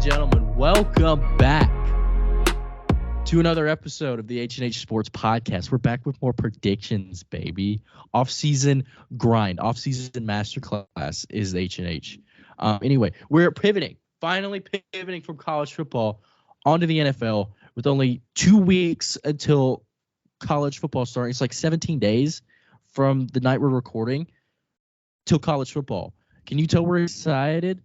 gentlemen, welcome back to another episode of the H+H Sports Podcast. We're back with more predictions, baby. Off-season grind, off-season masterclass is H+H. Anyway, we're finally pivoting from college football onto the NFL with only 2 weeks until college football starting. It's like 17 days from the night we're recording till college football. Can you tell we're excited?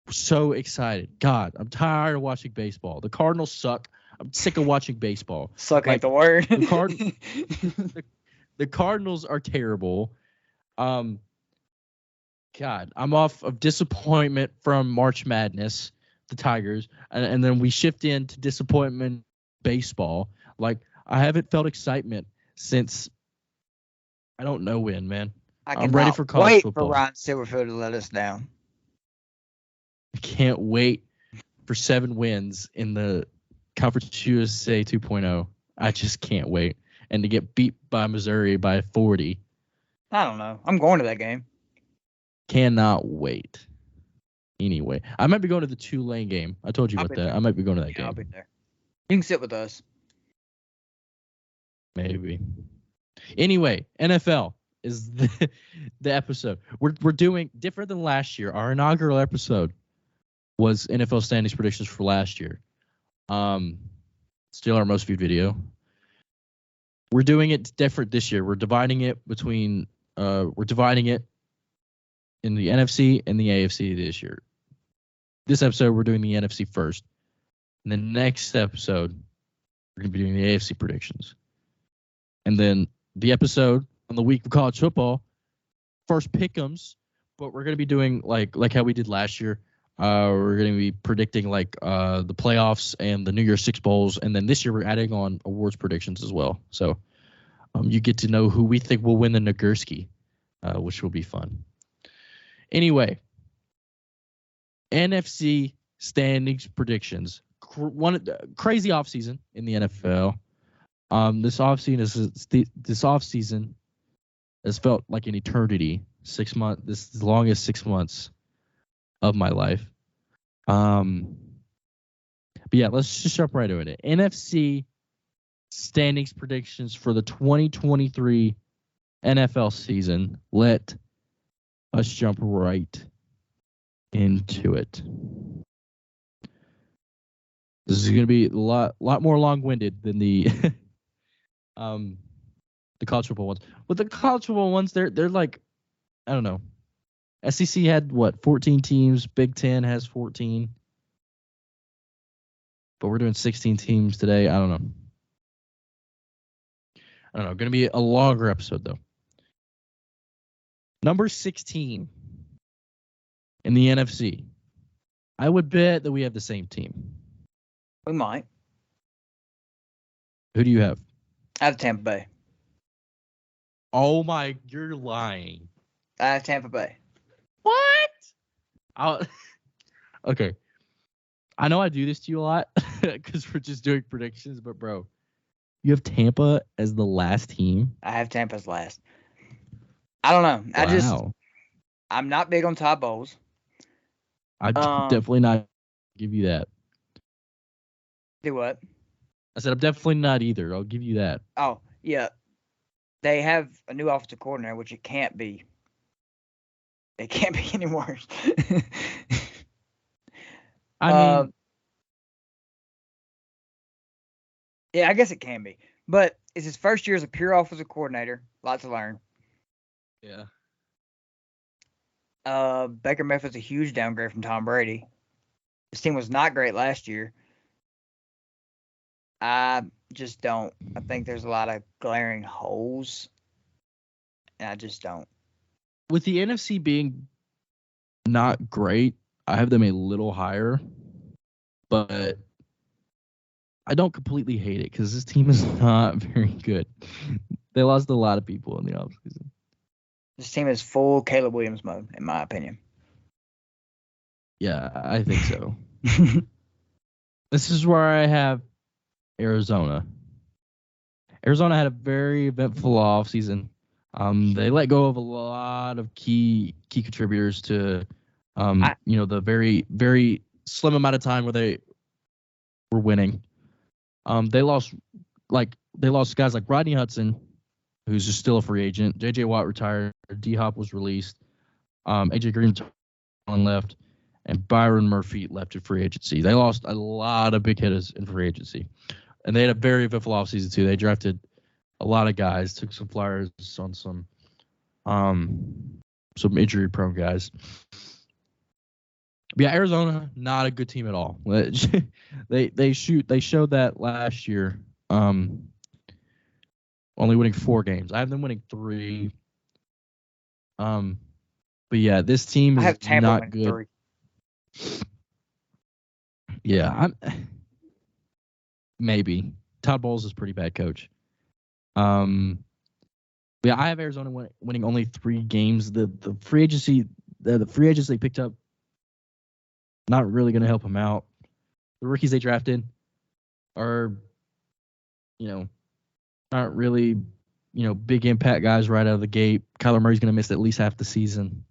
So excited. God, I'm tired of watching baseball. The Cardinals suck. I'm sick of watching baseball. Suck ain't the word. The Cardinals are terrible. God, I'm off of disappointment from March Madness, the Tigers, and then we shift into disappointment baseball. Like, I haven't felt excitement since I don't know when, man. I'm ready for college football. For Ryan Silverfield to let us down. I can't wait for 7 wins in the Conference USA 2.0. I just can't wait. And to get beat by Missouri by 40. I don't know. I'm going to that game. Cannot wait. Anyway, I might be going to the Tulane game. I told you about that. There. I might be going to that game. I'll be there. You can sit with us. Maybe. Anyway, NFL is the episode. We're doing different than last year. Our inaugural episode was NFL standings predictions for last year. Still our most viewed video. We're doing it different this year. We're dividing it in the NFC and the AFC this year. This episode, we're doing the NFC first. And the next episode, we're going to be doing the AFC predictions. And then the episode on the week of college football, first pick'ems, but we're going to be doing like how we did last year. We're going to be predicting the playoffs and the New Year's Six Bowls. And then this year we're adding on awards predictions as well. So you get to know who we think will win the Nagurski, which will be fun. Anyway, NFC standings predictions. Crazy offseason in the NFL. This offseason has felt like an eternity. 6 months. This is the longest 6 months of my life. But yeah, let's just jump right into it. NFC standings predictions for the 2023 NFL season. Let us jump right into it. This is going to be a lot more long-winded than the college football ones. But the college football ones, they're like, I don't know. SEC had 14 teams. Big Ten has 14. But we're doing 16 teams today. I don't know. Going to be a longer episode though. Number 16 in the NFC. I would bet that we have the same team. We might. Who do you have? I have Tampa Bay. Oh my, you're lying. I have Tampa Bay. What? Okay. I know I do this to you a lot because we're just doing predictions, but bro, you have Tampa as the last team? I have Tampa as last. I don't know. Wow. I'm not big on Todd Bowles. I definitely not give you that. Do what? I said I'm definitely not either. I'll give you that. Oh, yeah. They have a new offensive coordinator, which it can't be. It can't be any worse. I mean, yeah, I guess it can be. But it's his first year as a pure offensive coordinator. Lots to learn. Yeah. Baker Mayfield's a huge downgrade from Tom Brady. His team was not great last year. I just don't. I think there's a lot of glaring holes. And I just don't. With the NFC being not great, I have them a little higher. But I don't completely hate it because this team is not very good. They lost a lot of people in the offseason. This team is full Caleb Williams mode, in my opinion. Yeah, I think so. This is where I have Arizona. Arizona had a very eventful offseason. They let go of a lot of key contributors to, the very, very slim amount of time where they were winning. They lost guys like Rodney Hudson, who's just still a free agent. J.J. Watt retired. D-Hop was released. A.J. Green left, and Byron Murphy left in free agency. They lost a lot of big hitters in free agency, and they had a very eventful offseason too. They drafted a lot of guys, took some flyers on some injury-prone guys. But yeah, Arizona, not a good team at all. They showed that last year. Only winning 4 games. I have them winning 3. But yeah, this team is not good. 3. Yeah, maybe Todd Bowles is a pretty bad coach. But yeah, I have Arizona winning only 3 games. The free agency they picked up, not really going to help them out. The rookies they drafted are, not really, big impact guys right out of the gate. Kyler Murray's going to miss at least half the season.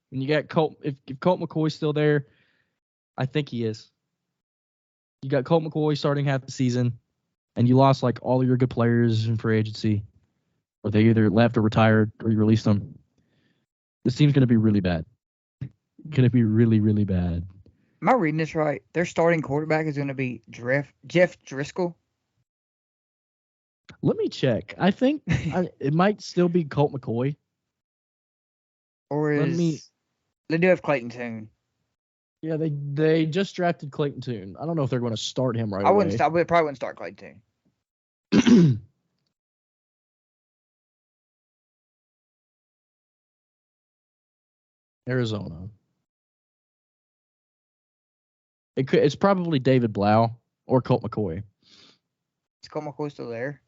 And you got Colt. If Colt McCoy's still there, I think he is. You got Colt McCoy starting half the season, and you lost like all of your good players in free agency, or they either left or retired, or you released them. This team's going to be really bad. Going to be really, really bad. Am I reading this right? Their starting quarterback is going to be Jeff Driscoll. Let me check. I think it might still be Colt McCoy. Or they do have Clayton Tune. Yeah, they just drafted Clayton Tune. I don't know if they're going to start him right away. I probably wouldn't start Clayton Tune. Arizona. It's probably David Blau or Colt McCoy. Is Colt McCoy still there?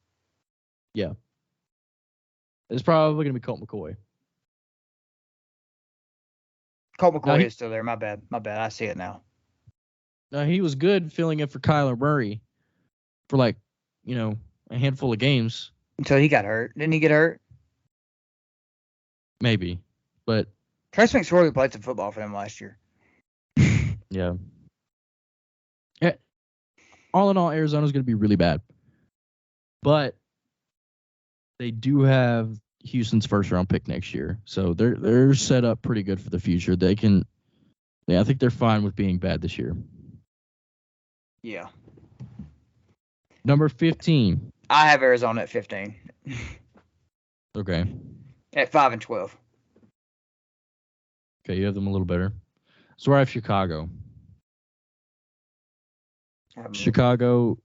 Yeah. It's probably going to be Colt McCoy. Colt McCoy is still there. My bad. I see it now. No, he was good filling in for Kyler Murray for a handful of games. Until he got hurt. Didn't he get hurt? Maybe. But Trace McSorley played some football for them last year. Yeah. All in all, Arizona's going to be really bad. But they do have Houston's first-round pick next year. So they're set up pretty good for the future. I think they're fine with being bad this year. Yeah. Number 15. I have Arizona at 15. Okay. At 5-12. Okay, you have them a little better. So I have Chicago. Chicago,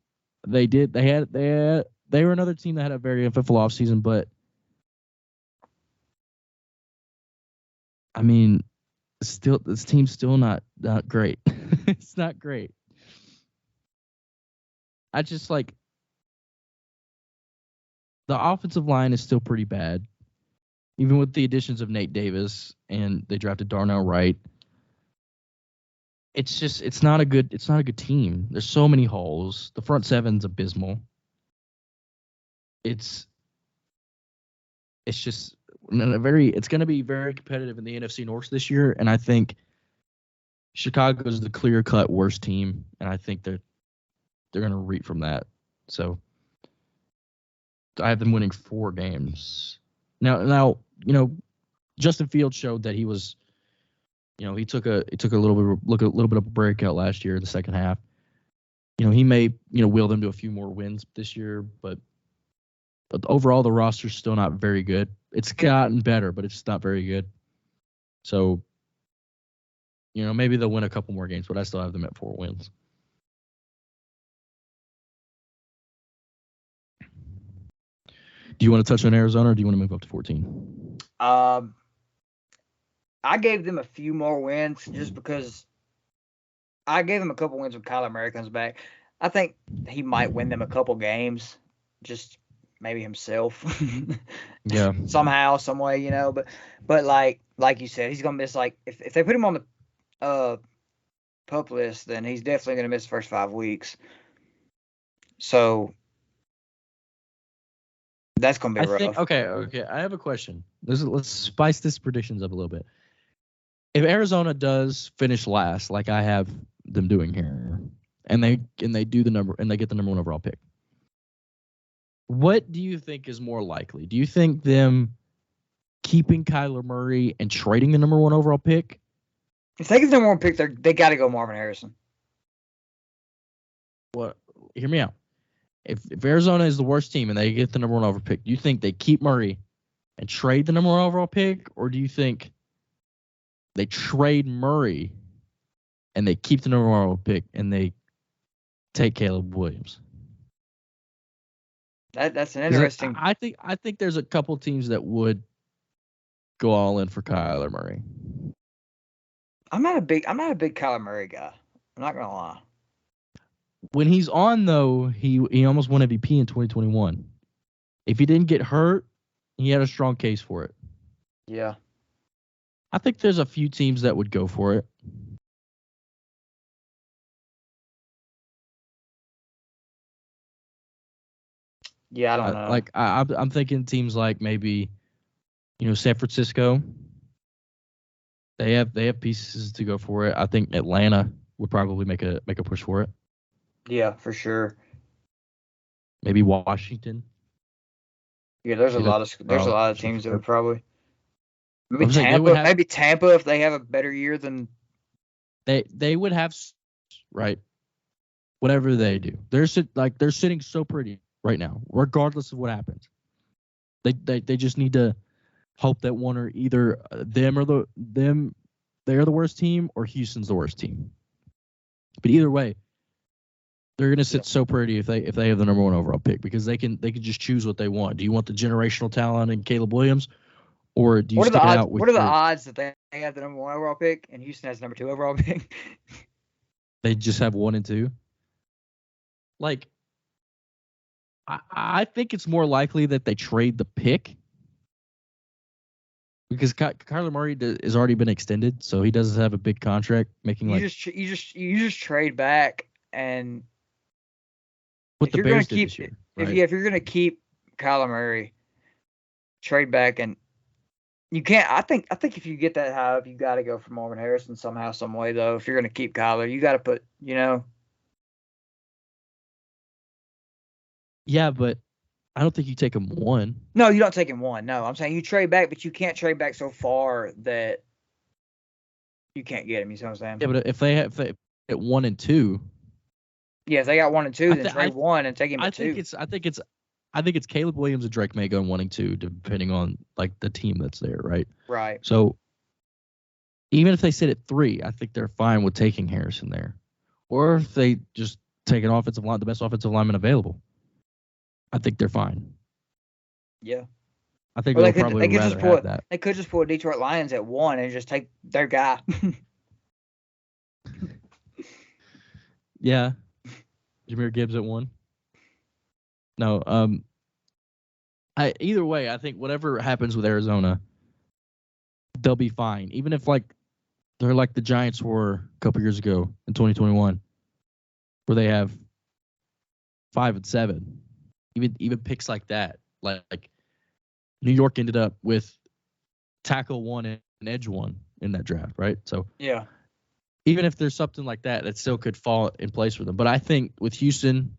they were another team that had a very eventful offseason, but I mean, still this team's still not great. It's not great. I just the offensive line is still pretty bad, even with the additions of Nate Davis, and they drafted Darnell Wright. It's not a good team. There's so many holes. The front seven's abysmal. It's going to be very competitive in the NFC North this year, and I think Chicago's the clear-cut worst team, and I think they're going to reap from that. So I have them winning 4 games. Now, Justin Fields showed that he was, he took a little bit of a breakout last year in the second half. He may, will them to a few more wins this year, but overall the roster's still not very good. It's gotten better, but it's not very good. So, maybe they'll win a couple more games, but I still have them at 4 wins. Do you want to touch on Arizona, or do you want to move up to 14? I gave them a few more wins just because I gave them a couple wins when Kyler Murray comes back. I think he might win them a couple games, just maybe himself. Yeah. Somehow, some way, But like you said, he's gonna miss if they put him on the PUP list, then he's definitely gonna miss the first 5 weeks. So that's gonna be rough. Okay. I have a question. Let's spice this predictions up a little bit. if Arizona does finish last, like I have them doing here, and they do the number and they get the number 1 overall pick, what do you think is more likely? Do you think them keeping Kyler Murray and trading the number 1 overall pick? If they get the number 1 pick, they got to go Marvin Harrison. Well, hear me out. If Arizona is the worst team and they get the number 1 overall pick, do you think they keep Murray and trade the number 1 overall pick, or do you think they trade Murray and they keep the number 1 overall pick and they take Caleb Williams? That's an interesting. I think there's a couple teams that would go all in for Kyler Murray. I'm not a big Kyler Murray guy. I'm not gonna lie. When he's on though, he almost won MVP in 2021. If he didn't get hurt, he had a strong case for it. Yeah. I think there's a few teams that would go for it. Yeah, I don't know. Like I'm thinking teams like maybe, San Francisco. They have pieces to go for it. I think Atlanta would probably make a push for it. Yeah, for sure. Maybe Washington. Yeah, there's a lot of teams that would probably. Maybe Tampa if they have a better year than. They would have, right. Whatever they do, they're sitting so pretty right now, regardless of what happens. They just need to hope that one or either they're the worst team or Houston's the worst team. But either way, they're gonna sit so pretty if they have the number 1 overall pick, because they can just choose what they want. Do you want the generational talent in Caleb Williams, or do you stick it out with? What are the odds that they have the number 1 overall pick and Houston has the number 2 overall pick? They just have 1 and 2. Like, I think it's more likely that they trade the pick, because Kyler Murray has already been extended, so he doesn't have a big contract. You just trade back and what the Bears did this year. Right? If you're gonna keep Kyler Murray, trade back, and you can't. I think if you get that high up, you got to go for Marvin Harrison somehow, some way though. If you're gonna keep Kyler, you got to put Yeah, but I don't think you take him 1. No, you don't take him 1. No, I'm saying you trade back, but you can't trade back so far that you can't get him. You see what I'm saying? Yeah, but if they at 1 and 2. Yeah, if they got 1 and 2, then trade 1 and take him at 2. I think it's Caleb Williams and Drake May going 1 and 2, depending on like the team that's there, right? Right. So even if they sit at 3, I think they're fine with taking Harrison there. Or if they just take an offensive line, the best offensive lineman available, I think they're fine. Yeah. I think they'll probably rather have that. They could just pull Detroit Lions at 1 and just take their guy. Yeah. Jahmyr Gibbs at 1. No. Either way, I think whatever happens with Arizona, they'll be fine. Even if they're like the Giants were a couple years ago in 2021, where they have 5 and 7. Even picks like that, like New York ended up with tackle 1 and edge 1 in that draft, right? So yeah, even if there's something like that, that still could fall in place for them. But I think with Houston,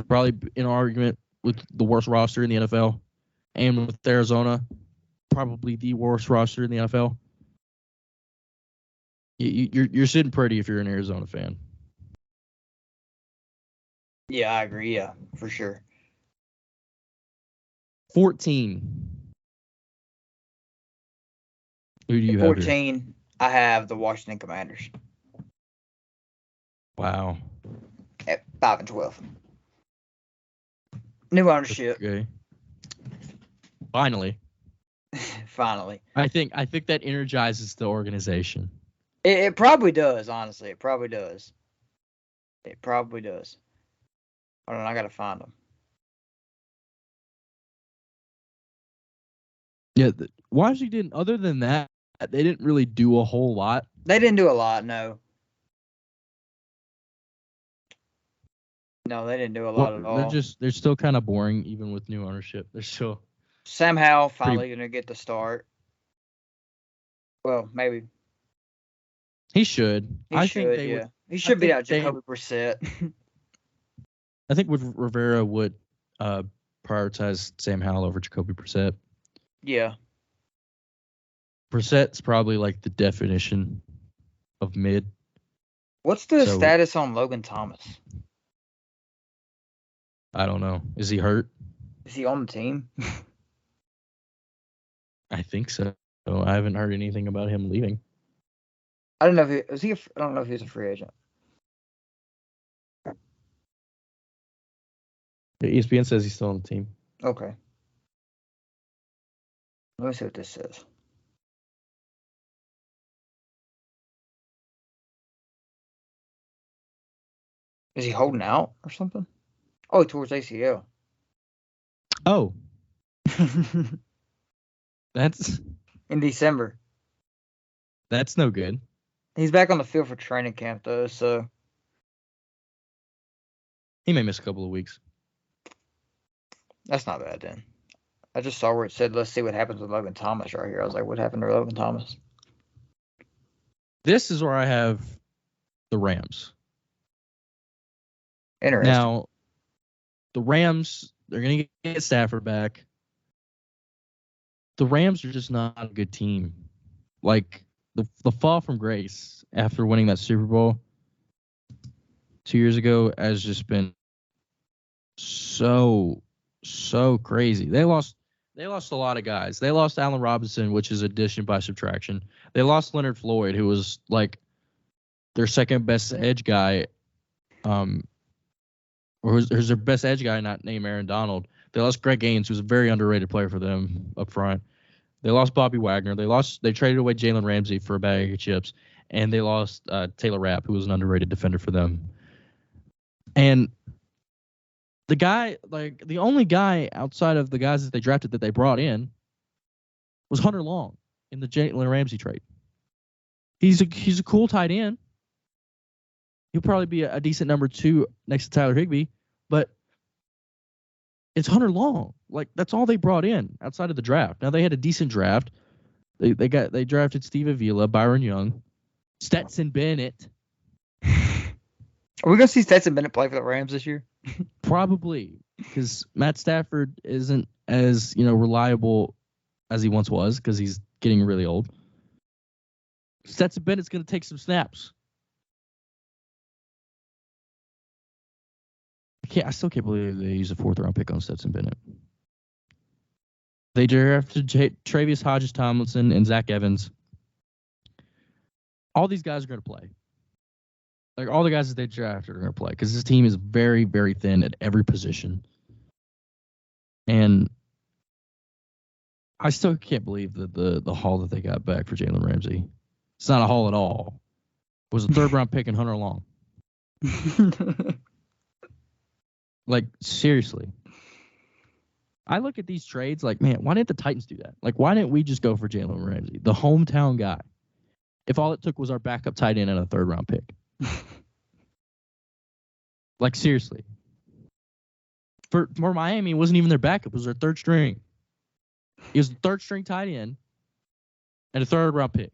probably in argument with the worst roster in the NFL, and with Arizona, probably the worst roster in the NFL. You're sitting pretty if you're an Arizona fan. Yeah, I agree. Yeah, for sure. 14. Who do you have? 14. Here? I have the Washington Commanders. Wow. At 5 and 12. New ownership. Okay. Finally. Finally. I think that energizes the organization. It probably does, honestly. It probably does. Hold on, I gotta find them. Yeah, Washington, other than that, they didn't really do a whole lot. They didn't do a lot, no. No, they didn't do a lot at all. They're still kind of boring, even with new ownership. They're still. Sam Howell finally going to get the start. Well, maybe He should. He should. He should beat out Jacoby Brissett. I think Rivera would prioritize Sam Howell over Jacoby Brissett. Yeah. Brissett's probably like the definition of mid. What's the status on Logan Thomas? I don't know. Is he hurt? Is he on the team? I think so. I haven't heard anything about him leaving. I don't know if I don't know if he's a free agent. ESPN says he's still on the team. Okay. Let me see what this says. Is he holding out or something? Oh, he tore his ACL. Oh. That's in December. That's no good. He's back on the field for training camp though, so he may miss a couple of weeks. That's not bad then. I just saw where it said, let's see what happens with Logan Thomas right here. I was like, what happened to Logan Thomas? This is where I have the Rams. Interesting. Now, the Rams, they're going to get Stafford back. The Rams are just not a good team. Like, the fall from grace after winning that Super Bowl 2 years ago has just been so crazy. They lost a lot of guys. They lost Allen Robinson, which is addition by subtraction. They lost Leonard Floyd, who was like their second best edge guy. Or who's their best edge guy, not named Aaron Donald. They lost Greg Gaines, who's a very underrated player for them up front. They lost Bobby Wagner. They traded away Jalen Ramsey for a bag of chips, and they lost Taylor Rapp, who was an underrated defender for them. And the only guy outside of the guys that they drafted that they brought in was Hunter Long in the Jalen Ramsey trade. He's a cool tight end. He'll probably be a decent number 2 next to Tyler Higbee, but it's Hunter Long. Like, that's all they brought in outside of the draft. Now, they had a decent draft. They drafted Steve Avila, Byron Young, Stetson Bennett. Are we going to see Stetson Bennett play for the Rams this year? Probably, because Matt Stafford isn't as, reliable as he once was because he's getting really old. Stetson Bennett's going to take some snaps. I still can't believe they used a 4th-round pick on Stetson Bennett. They drafted Travius Hodges-Tomlinson and Zach Evans. All these guys are going to play. Like, all the guys that they drafted are going to play because this team is very, very thin at every position. And I still can't believe that the haul that they got back for Jalen Ramsey. It's not a haul at all. It was a 3rd-round pick in Hunter Long. Like, seriously. I look at these trades like, man, why didn't the Titans do that? Like, why didn't we just go for Jalen Ramsey, the hometown guy, if all it took was our backup tight end and a 3rd-round pick? Like, seriously. For Miami, it wasn't even their backup. It was their 3rd string. He was the 3rd-string tight end and a 3rd-round pick.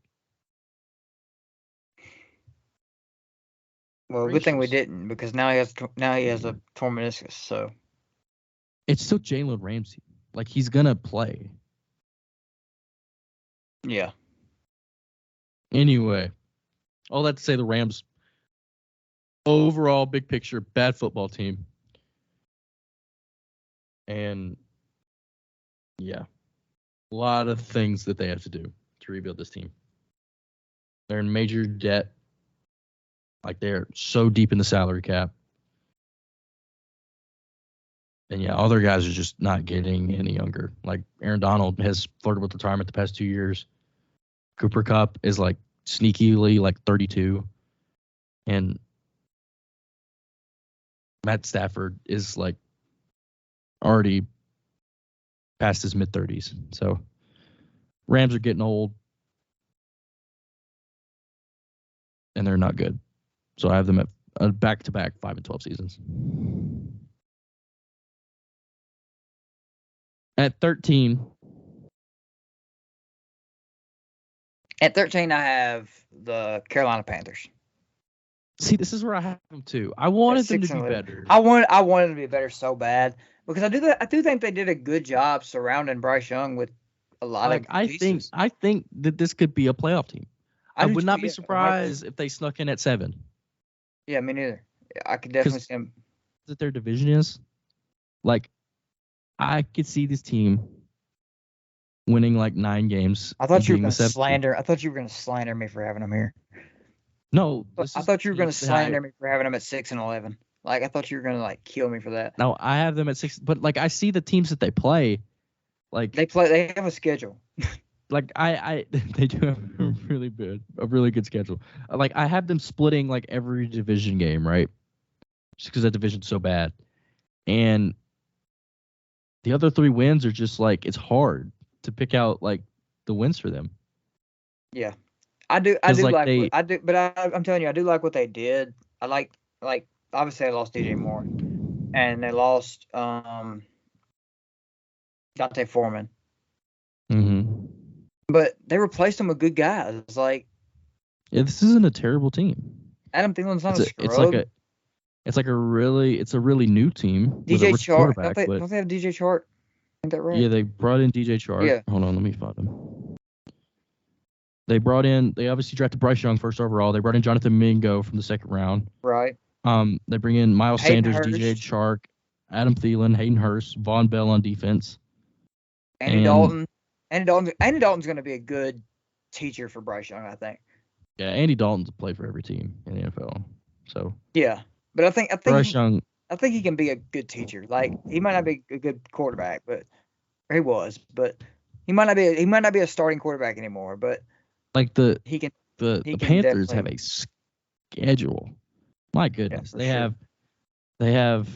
Well, good thing we didn't, because now he has a torn meniscus. So it's still Jalen Ramsey. Like, he's gonna play. Yeah. Anyway, all that to say, the Rams, overall, big picture, bad football team. And yeah, a lot of things that they have to do to rebuild this team. They're in major debt. Like, they're so deep in the salary cap. And yeah, other guys are just not getting any younger. Like, Aaron Donald has flirted with retirement the past 2 years. Cooper Kupp is like sneakily like 32. And Matt Stafford is like already past his mid-30s. So Rams are getting old. And they're not good. So I have them at back-to-back 5-12 seasons. At 13, At 13, I have the Carolina Panthers. See, this is where I have them too. I wanted them to be better. I wanted them to be better so bad because I do think they did a good job surrounding Bryce Young with a lot of pieces. I think that this could be a playoff team. I would not be surprised if they snuck in at 7. Yeah, me neither. I could definitely see them. That their division is. Like, I could see this team winning like 9 games. I thought you were going to slander. I thought you were going to slander me for having them here. No, I thought you were going to slander me for having them at 6 and 11. Like, I thought you were going to like kill me for that. No, I have them at 6, but like I see the teams that they play. Like they have a schedule. Like they do have a really good schedule. Like I have them splitting like every division game, right? Just because that division's so bad, and the other 3 wins are just like it's hard to pick out like the wins for them. Yeah, I do but I'm telling you, I do like what they did. I like obviously they lost DJ Moore, and they lost Dante Foreman. Mm-hmm. But they replaced him with good guys. Like, yeah, this isn't a terrible team. Adam Thielen's not a scrub. It's a really new team. DJ Chark. Don't they have DJ Chark? Ain't that right? Yeah, they brought in DJ Chark. Yeah. Hold on, let me find him. They obviously drafted Bryce Young first overall. They brought in Jonathan Mingo from the 2nd round. Right. They bring in Miles Sanders, Hurst. DJ Chark, Adam Thielen, Hayden Hurst, Von Bell on defense. Andy Dalton. Andy Dalton's going to be a good teacher for Bryce Young, I think. Yeah, Andy Dalton's played for every team in the NFL. So yeah, but I think Bryce Young. I think he can be a good teacher. Like he might not be a good quarterback, but he might not be a starting quarterback anymore. But like the Panthers have a schedule. My goodness, yeah, they have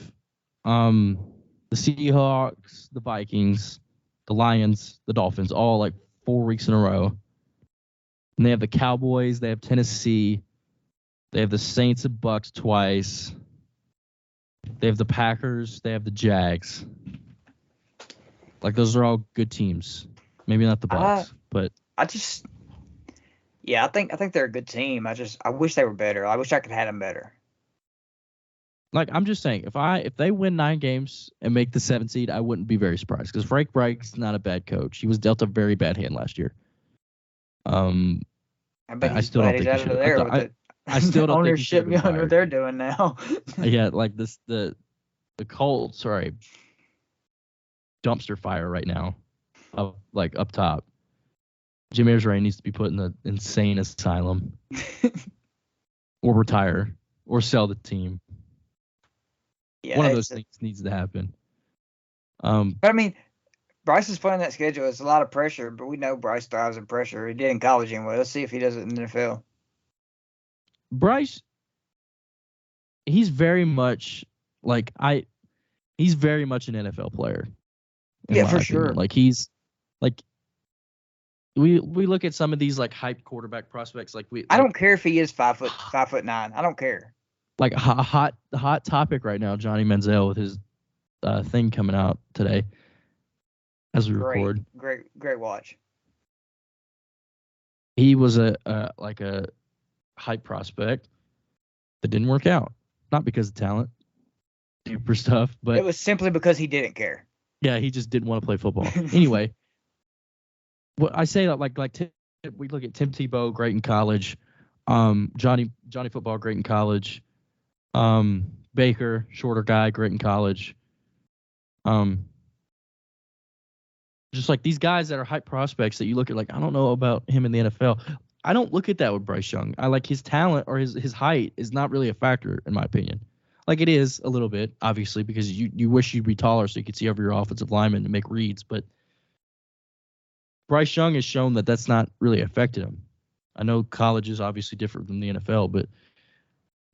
the Seahawks, the Vikings, the Lions, the Dolphins, all like 4 weeks in a row. And they have the Cowboys, they have Tennessee, they have the Saints and Bucks twice. They have the Packers, they have the Jags. Like those are all good teams. Maybe not the Bucks, but I think they're a good team. I wish they were better. I wish I could have them better. Like I'm just saying, if they win 9 games and make the 7th seed, I wouldn't be very surprised because Frank Reich's not a bad coach. He was dealt a very bad hand last year. I still don't think he should. I still don't think he should. Ownership, what they're doing now. Yeah, like this the Colts are a dumpster fire right now, up top. Jim Irsay needs to be put in the insane asylum, or retire, or sell the team. Yeah, one of those things needs to happen. But I mean, Bryce is playing that schedule. It's a lot of pressure, but we know Bryce thrives in pressure. He did in college anyway. Let's see if he does it in the NFL. Bryce, he's very much he's very much an NFL player. Yeah, for sure. Like he's like we look at some of these like hype quarterback prospects. I don't care if he is 5'9". I don't care. Like a hot topic right now, Johnny Manziel with his thing coming out today as we record. Great watch. He was a hype prospect that didn't work out. Not because of talent, super stuff, but it was simply because he didn't care. Yeah, he just didn't want to play football. Anyway, what I say that we look at Tim Tebow, great in college. Johnny Football, great in college. Baker, shorter guy, great in college. Just like these guys that are hype prospects that you look at, like, I don't know about him in the NFL. I don't look at that with Bryce Young. I like his talent or his height is not really a factor in my opinion. Like it is a little bit, obviously, because you wish you'd be taller so you could see over your offensive lineman and make reads. But Bryce Young has shown that that's not really affected him. I know college is obviously different than the NFL, but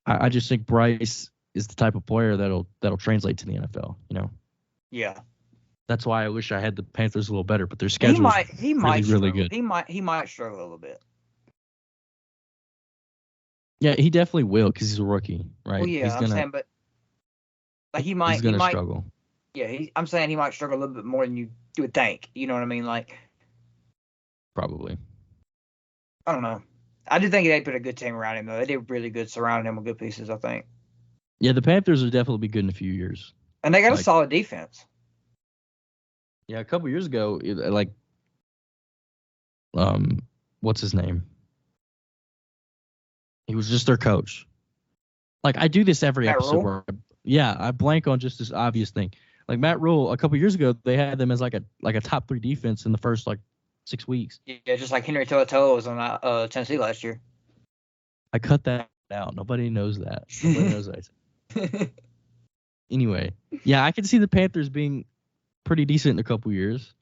I just think Bryce is the type of player that'll translate to the NFL. You know. Yeah. That's why I wish I had the Panthers a little better, but their schedule is really good. He might struggle a little bit. Yeah, he definitely will because he's a rookie, right? Well, yeah, I'm saying, but like he might struggle. Yeah, I'm saying he might struggle a little bit more than you would think. You know what I mean? Like probably. I don't know. I do think they put a good team around him, though. They did really good surrounding him with good pieces, I think. Yeah, the Panthers will definitely be good in a few years. And they got a solid defense. Yeah, a couple years ago, what's his name? He was just their coach. Like, I do this every Matt episode Rule? where, I blank on just this obvious thing. Like Matt Rule, a couple years ago, they had them as like a top 3 defense in the first 6 weeks. Yeah, just like Henry To'oTo'o was on Tennessee last year. I cut that out. Nobody knows that. Nobody knows that. Anyway, yeah, I can see the Panthers being pretty decent in a couple years.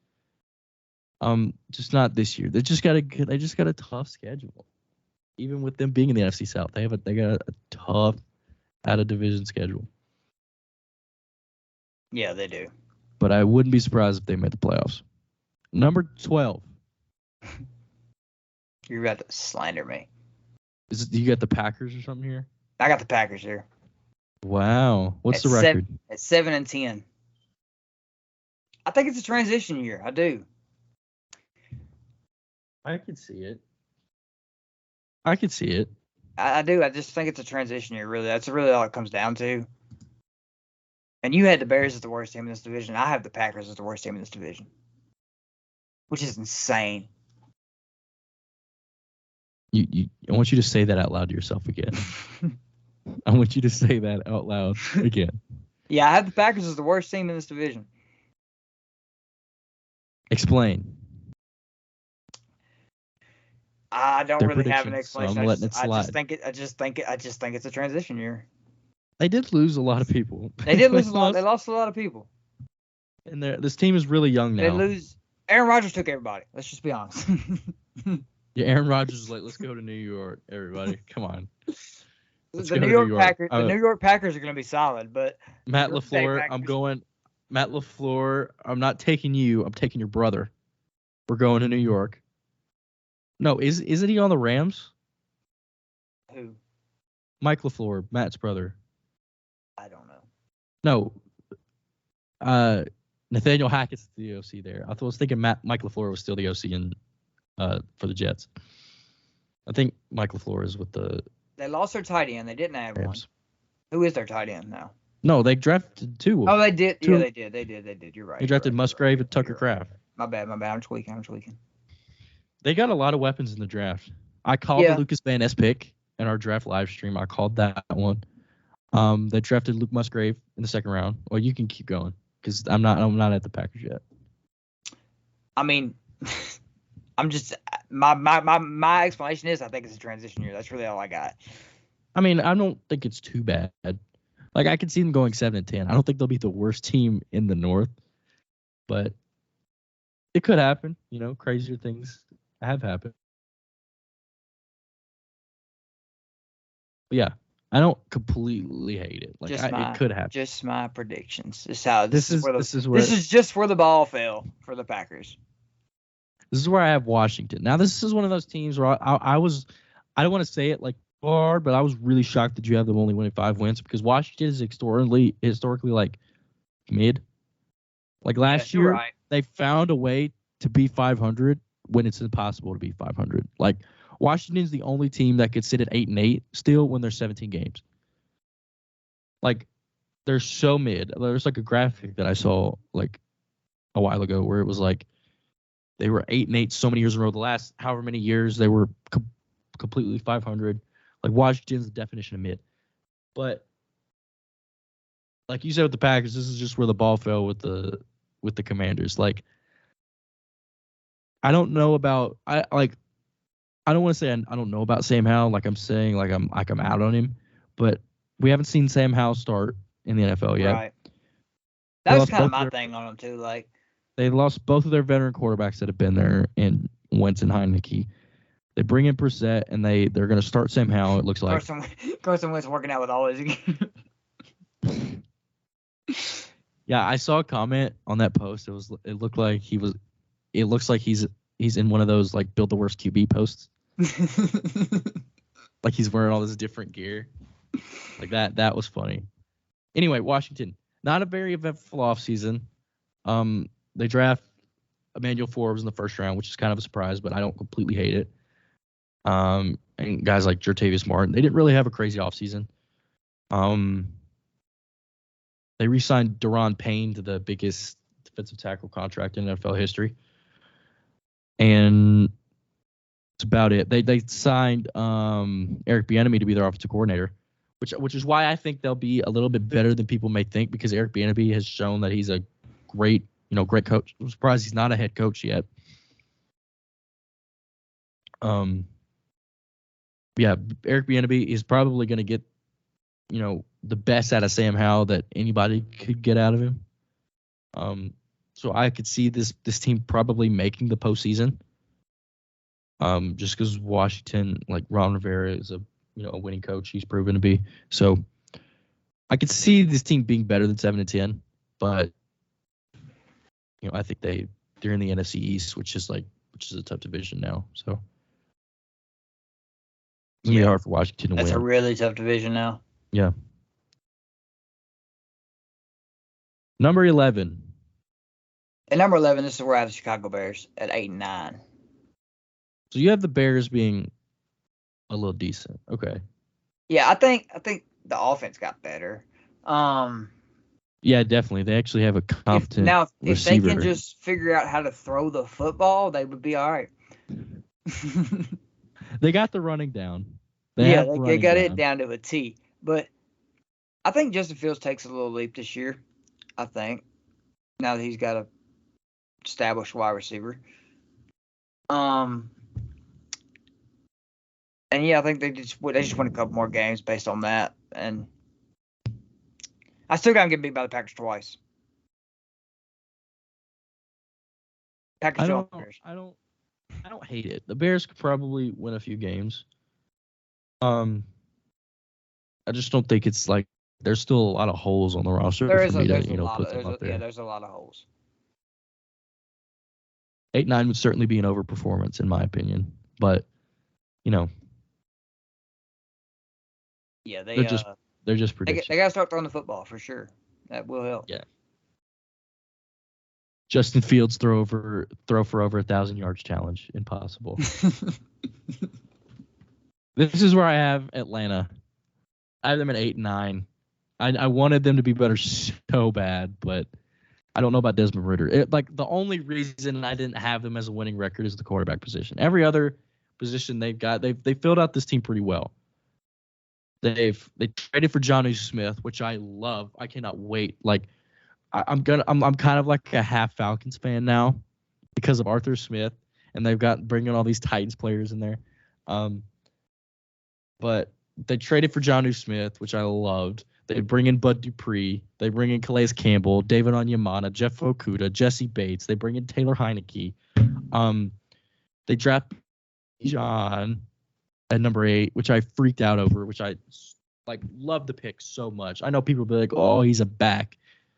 Just not this year. They just got a tough schedule. Even with them being in the NFC South, they got a tough out of division schedule. Yeah, they do. But I wouldn't be surprised if they made the playoffs. Number 12. You're about to slander me. You got the Packers or something here? I got the Packers here. Wow. What's the record? At 7-10. I think it's a transition year. I do. I could see it. I do. I just think it's a transition year, really. That's really all it comes down to. And you had the Bears as the worst team in this division. I have the Packers as the worst team in this division, which is insane. I want you to say that out loud to yourself again. I want you to say that out loud again. Yeah, I have the Packers as the worst team in this division. Explain. I don't really have an explanation. So I'm letting it slide. I just think it's a transition year. They did lose a lot of people. They did lose a lot. They lost a lot of people. And this team is really young now. They lose. Aaron Rodgers took everybody. Let's just be honest. Yeah, Aaron Rodgers was like, "Let's go to New York, everybody. Come on." The New York Packers. The New York Packers are going to be solid, but Matt LaFleur. Matt LaFleur. I'm not taking you. I'm taking your brother. We're going to New York. No, isn't he on the Rams? Who? Mike LaFleur, Matt's brother. I don't know. No. Nathaniel Hackett's the OC there. I was thinking Mike LaFleur was still the OC for the Jets. I think Mike LaFleur is with the. They lost their tight end. They didn't have Rams. one. Who is their tight end now? No, they drafted 2. Oh, they did. Yeah, they did. You're right. They drafted Musgrave and Tucker Kraft. My bad. I'm tweaking. They got a lot of weapons in the draft. I called the Lucas Van Ness pick in our draft live stream. I called that one. They drafted Luke Musgrave in the second round. Well, you can keep going because I'm not at the Packers yet. I mean, I'm just my explanation is I think it's a transition year. That's really all I got. I mean, I don't think it's too bad. Like I could see them going 7-10. I don't think they'll be the worst team in the North, but it could happen. Crazier things have happened. But yeah, I don't completely hate it. Like it could happen. Just my predictions. This is just where the ball fell for the Packers. This is where I have Washington. Now this is one of those teams where I don't want to say it like hard, but I was really shocked that you have them only winning 5 wins because Washington is historically like mid. Like last year, right. They found a way to be 500 when it's impossible to be 500. Like Washington's the only team that could sit at 8-8 still when there's 17 games. Like they're so mid. There's like a graphic that I saw like a while ago where it was like they were 8-8 so many years in a row. The last however many years they were completely 500. Like Washington's the definition of mid. But like you said with the Packers, this is just where the ball fell with the Commanders. Like I don't know about I don't want to say I don't know about Sam Howell. Like I'm saying like I'm out on him, but we haven't seen Sam Howell start in the NFL yet. Right. That was kind of my thing on him too. Like they lost both of their veteran quarterbacks that have been there in Wentz and Heineke. They bring in Brissett and they're going to start Sam Howell. It looks like Carson Wentz working out with all his. Yeah, I saw a comment on that post. It looked like it looks like he's in one of those like build the worst QB posts. Like he's wearing all this different gear. Like that was funny. Anyway, Washington, not a very eventful offseason. They draft Emmanuel Forbes in the first round, which is kind of a surprise, but I don't completely hate it. And guys like Jertavius Martin, they didn't really have a crazy offseason. They re-signed Daron Payne to the biggest defensive tackle contract in NFL history. And that's about it. They signed Eric Bieniemy to be their offensive coordinator, which is why I think they'll be a little bit better than people may think, because Eric Bieniemy has shown that he's a great coach. I'm surprised he's not a head coach yet. Yeah, Eric Bieniemy is probably going to get, the best out of Sam Howell that anybody could get out of him. So I could see this team probably making the postseason. Just because Washington, like Ron Rivera, is a winning coach. He's proven to be. So I could see this team being better than 7-10, but I think they're in the NFC East, which is a tough division now. So it's gonna be hard for Washington to win. That's a really tough division now. Yeah. Number 11. At number 11, this is where I have the Chicago Bears at 8-9. So you have the Bears being a little decent. Okay. Yeah, I think the offense got better. Yeah, definitely. They actually have a competent if they can just figure out how to throw the football, they would be all right. They got the running down. They got it down to a T. But I think Justin Fields takes a little leap this year. I think now that he's got a established wide receiver. And yeah, I think they just win a couple more games based on that. And I still got to get beat by the Packers twice. I don't hate it. The Bears could probably win a few games. I just don't think it's like there's still a lot of holes on the roster there's for me a to lot put them up there. Yeah, there's a lot of holes. 8-9 would certainly be an overperformance in my opinion, but yeah, they're just predictions. They got to start throwing the football for sure. That will help. Yeah. Justin Fields throw for over 1,000 yards challenge. Impossible. This is where I have Atlanta. I have them at 8-9. I wanted them to be better so bad, but I don't know about Desmond Ridder. The only reason I didn't have them as a winning record is the quarterback position. Every other position they've got, they filled out this team pretty well. They traded for Jonnu Smith, which I love. I cannot wait. I'm kind of like a half Falcons fan now because of Arthur Smith, and they've got bringing all these Titans players in there. But they traded for Jonnu Smith, which I loved. They bring in Bud Dupree. They bring in Calais Campbell, David Onyemata, Jeff Okudah, Jesse Bates. They bring in Taylor Heineke. They draft Bijan at number 8, which I freaked out over, which I love the pick so much. I know people will be like, oh, he's a back.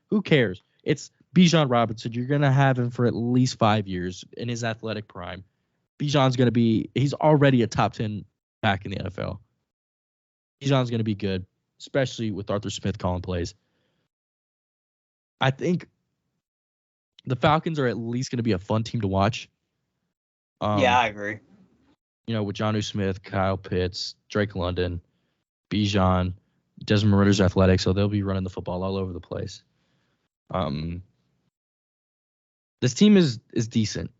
Who cares? It's Bijan Robinson. You're going to have him for at least 5 years in his athletic prime. Bijan's going to he's already a top 10 back in the NFL. Bijan's going to be good, especially with Arthur Smith calling plays. I think the Falcons are at least going to be a fun team to watch. Yeah, I agree. With Jonnu Smith, Kyle Pitts, Drake London, Bijan, Desmond Ridder's athletic, so they'll be running the football all over the place. This team is decent.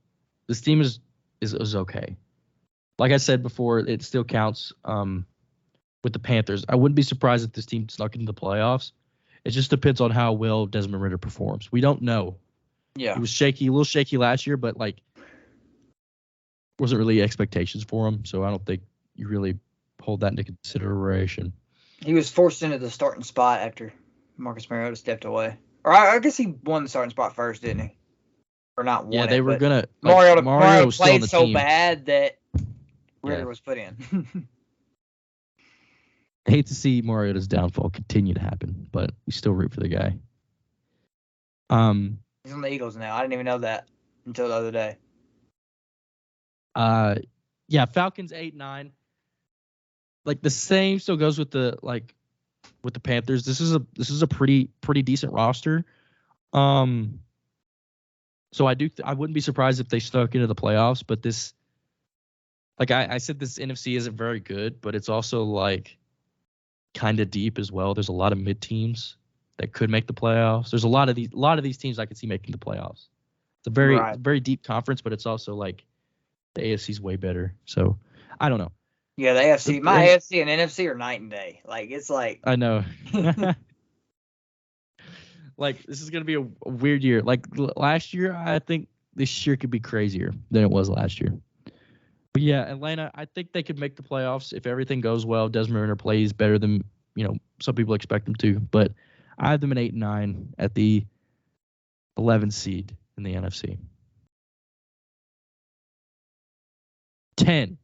This team is okay. Like I said before, it still counts with the Panthers. I wouldn't be surprised if this team snuck into the playoffs. It just depends on how well Desmond Ridder performs. We don't know. Yeah. He was a little shaky last year, but wasn't really expectations for him, so I don't think you really hold that into consideration. He was forced into the starting spot after Marcus Mariota stepped away. Or I guess he won the starting spot first, didn't he? Or not won. Yeah, they were gonna. Mariota was played so team. bad that Ridder was put in. I hate to see Mariota's downfall continue to happen, but we still root for the guy. He's on the Eagles now. I didn't even know that until the other day. Yeah, Falcons 8-9. The same still goes with the Panthers. This is a pretty decent roster. So I wouldn't be surprised if they stuck into the playoffs, but like I said, this NFC isn't very good, but it's also like kind of deep as well. There's a lot of mid teams that could make the playoffs. There's a lot of these teams I could see making the playoffs. It's a very deep conference, but it's also like the AFC's way better. So I don't know. Yeah, the AFC, my AFC and NFC are night and day. Like it's like I know. Like this is gonna be a weird year. Like last year, I think this year could be crazier than it was last year. But yeah, Atlanta, I think they could make the playoffs if everything goes well. Desmond Ritter plays better than some people expect him to. But I have them at 8-9 at the 11th seed in the NFC. 10.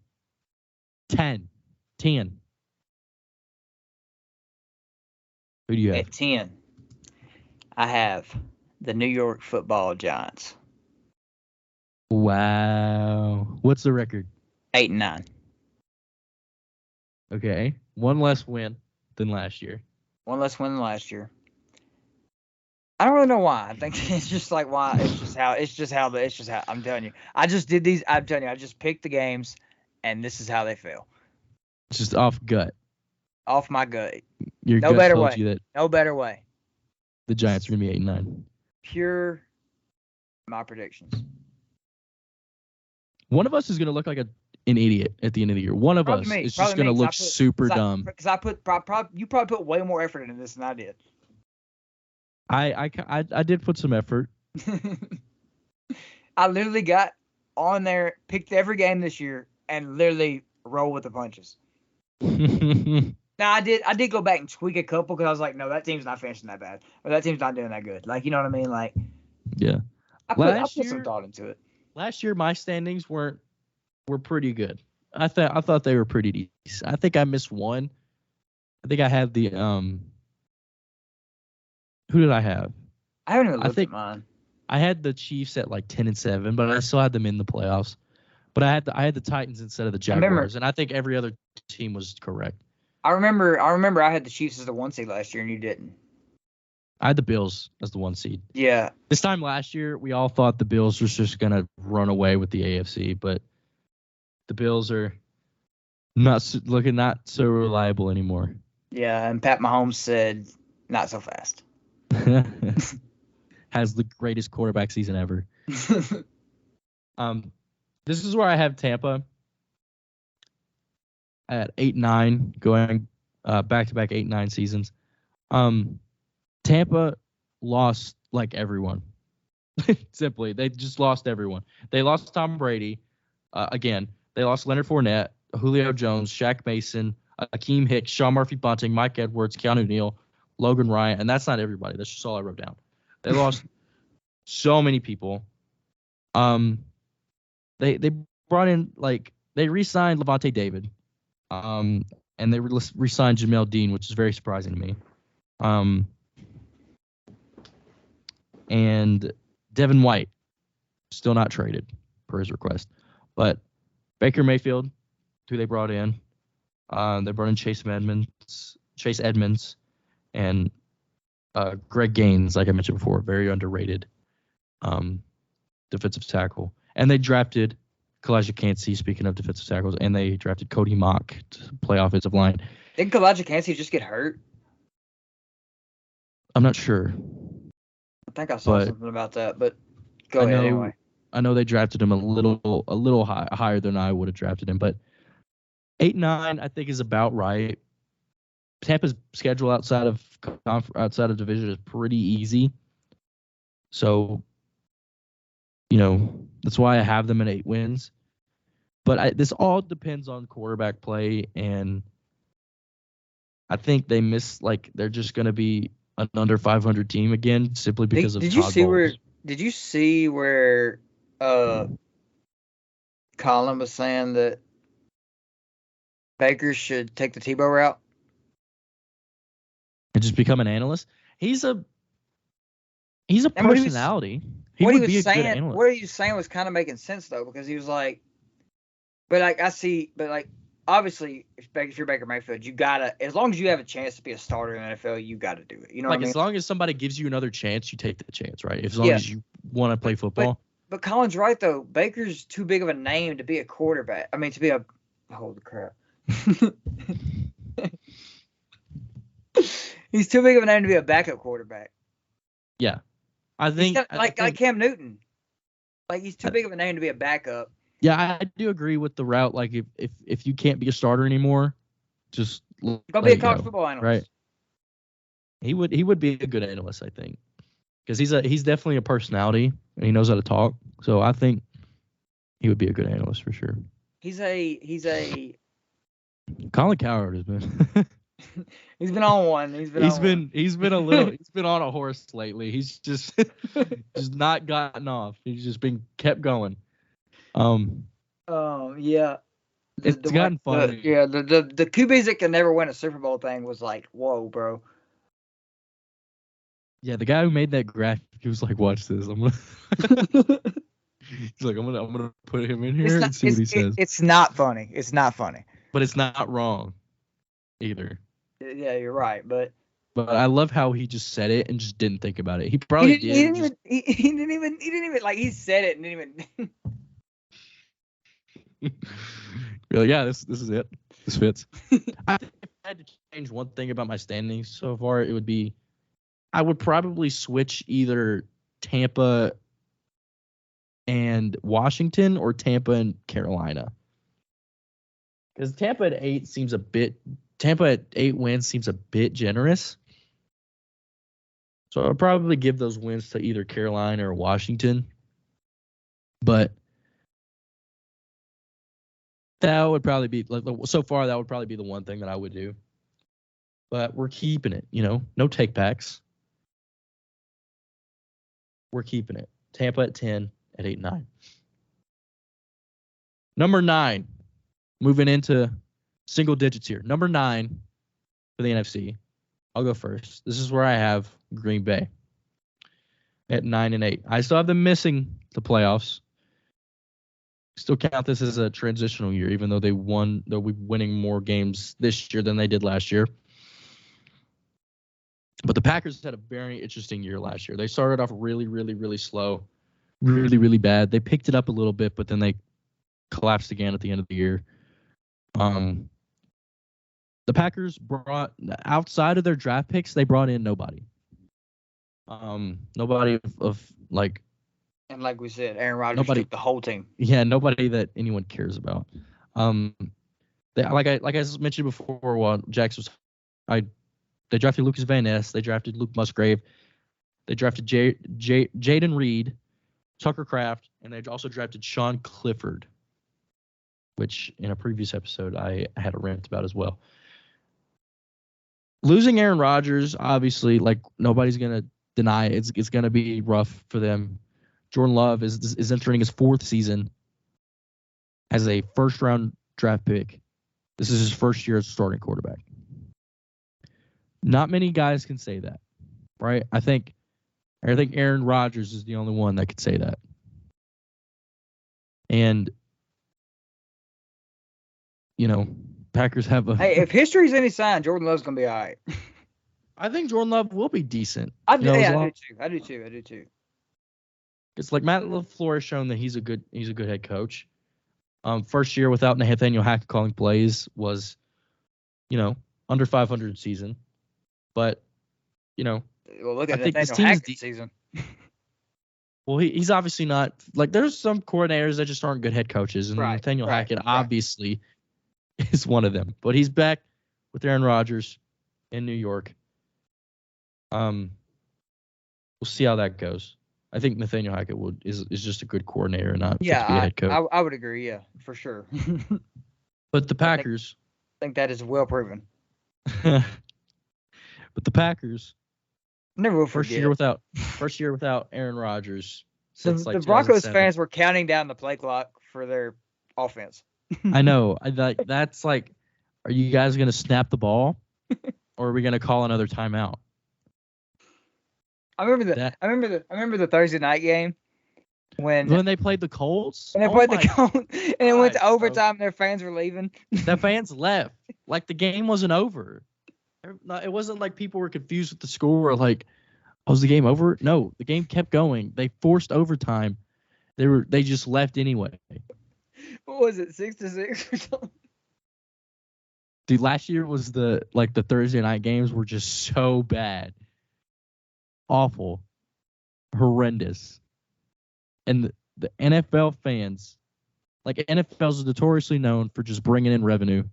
Who do you have? At 10, I have the New York Football Giants. Wow. What's the record? 8-9. Okay. One less win than last year. One less win than last year. I don't really know why. I think it's just like why. It's just how I'm telling you. I just did these. I'm telling you. I just picked the games, and this is how they feel. Just off gut. Off my gut. Your no gut better told way. You that no better way. The Giants are gonna be 8-9. Pure. My predictions. One of us is gonna look like an idiot at the end of the year. One of us is just gonna look super dumb. Because you probably put way more effort into this than I did. I did put some effort. I literally got on there, picked every game this year, and literally roll with the punches. Now I did go back and tweak a couple because I was like, no, that team's not finishing that bad, or that team's not doing that good. Like, you know what I mean? Like, yeah. I put some thought into it. Last year, my standings were pretty good. I thought they were pretty decent. I think I missed one. I think I had the Who did I have? I haven't even looked at mine. I had the Chiefs at like 10-7, but I still had them in the playoffs. But I had the Titans instead of the Jaguars, and I think every other team was correct. I remember I had the Chiefs as the 1 seed last year, and you didn't. I had the Bills as the 1 seed. Yeah. This time last year, we all thought the Bills were just gonna run away with the AFC, but the Bills are not so reliable anymore. Yeah, and Pat Mahomes said, "Not so fast." Has the greatest quarterback season ever. This is where I have Tampa at 8-9, going back-to-back 8-9 seasons. Tampa lost like everyone. Simply, they just lost everyone. They lost Tom Brady again. They lost Leonard Fournette, Julio Jones, Shaq Mason, Akeem Hicks, Sean Murphy-Bunting, Mike Edwards, Keanu Neal, Logan Ryan, and that's not everybody. That's just all I wrote down. They lost so many people. They brought in they re-signed Levante David, and they re-signed Jamel Dean, which is very surprising to me. And Devin White still not traded per his request, but Baker Mayfield, who they brought in, they brought in Chase Edmonds, and Greg Gaines, like I mentioned before, very underrated defensive tackle. And they drafted Kalijah Kancey, speaking of defensive tackles, and they drafted Cody Mock to play offensive line. Didn't Kalijah Kancey just get hurt? I'm not sure. I think I saw something about that, but go ahead anyway. I know they drafted him a little higher than I would have drafted him, but 8-9 I think is about right. Tampa's schedule outside of division is pretty easy, so that's why I have them at 8 wins. But this all depends on quarterback play, and I think they miss they're just going to be an under 500 team again simply because of Todd Bowles. Did you see where Colin was saying that Baker should take the Tebow route and just become an analyst? He's a personality. What he was saying was kind of making sense though, because he was like, obviously, if you're Baker Mayfield, you gotta, as long as you have a chance to be a starter in the NFL, you gotta do it. You know what I mean? As long as somebody gives you another chance, you take the chance, right? As long as you want to play football. But Colin's right though. Baker's too big of a name to be a quarterback. I mean, to be a holy crap. He's too big of a name to be a backup quarterback. Yeah, I think like Cam Newton. Like he's too big of a name to be a backup. Yeah, I do agree with the route. Like if you can't be a starter anymore, just go be a college football analyst. Right. He would be a good analyst, I think, because he's definitely a personality and he knows how to talk. So I think he would be a good analyst for sure. He's a Colin Cowherd has been. He's been on one. He's been on a horse lately. He's just not gotten off. He's just been kept going. Yeah. It's gotten funny. The QBs that can never win a Super Bowl thing was like, whoa, bro. Yeah, the guy who made that graphic, he was like, watch this. I'm gonna He's like, I'm gonna put him in here and see what he says. It's not funny. It's not funny. But it's not wrong either. Yeah, you're right. But I love how he just said it and just didn't think about it. He probably did. He didn't even like he said it and didn't even. Really? Yeah, this is it. This fits. I think if I had to change one thing about my standings so far, it would be I would probably switch either Tampa and Washington or Tampa and Carolina. Because Tampa at 8 wins seems a bit generous. So I'll probably give those wins to either Carolina or Washington. But that would probably be, so far, that would probably be the one thing that I would do. But we're keeping it, no take backs. We're keeping it. Tampa at 10, at 8-9. Number 9, moving into single digits here. Number 9 for the NFC. I'll go first. This is where I have Green Bay at 9-8. I still have them missing the playoffs. Still count this as a transitional year, even though they'll be winning more games this year than they did last year. But the Packers had a very interesting year last year. They started off really, really, really slow, really, really bad. They picked it up a little bit, but then they collapsed again at the end of the year. The Packers brought, outside of their draft picks, they brought in nobody. Nobody of like. And like we said, Aaron Rodgers took the whole team. Yeah, nobody that anyone cares about. They, like I mentioned before, while Jax was, they drafted Lucas Van Ness, they drafted Luke Musgrave, they drafted Jaden Reed, Tucker Kraft, and they also drafted Sean Clifford, which in a previous episode I had a rant about as well. Losing Aaron Rodgers, obviously, like nobody's gonna deny it. It's gonna be rough for them. Jordan Love is entering his 4th season as a first-round draft pick. This is his first year as starting quarterback. Not many guys can say that, right? I think Aaron Rodgers is the only one that could say that. And, Packers have a... Hey, if history's any sign, Jordan Love's going to be all right. I think Jordan Love will be decent. I do too. It's like Matt LaFleur has shown that he's a good head coach. First year without Nathaniel Hackett calling plays was, under 500 season. But, well, look at Nathaniel Hackett's season. Well, he's obviously not like there's some coordinators that just aren't good head coaches, and Nathaniel Hackett obviously is one of them. But he's back with Aaron Rodgers in New York. We'll see how that goes. I think Nathaniel Hackett is just a good coordinator and not just be a head coach. I would agree, yeah, for sure. But the Packers, I think that is well proven. But the Packers, never will forget. First year without Aaron Rodgers. Since the Broncos fans were counting down the play clock for their offense. I know. That's like, are you guys gonna snap the ball, or are we gonna call another timeout? I remember the Thursday night game when they played the Colts. And they played the Colts, and it went to overtime. And their fans were leaving. The fans left. Like the game wasn't over. It wasn't like people were confused with the score. Or like, was the game over? No, the game kept going. They forced overtime, They just left anyway. What was it, 6-6 or something? Dude, last year was the Thursday night games were just so bad. Awful. Horrendous. And the NFL fans, like NFL is notoriously known for just bringing in revenue,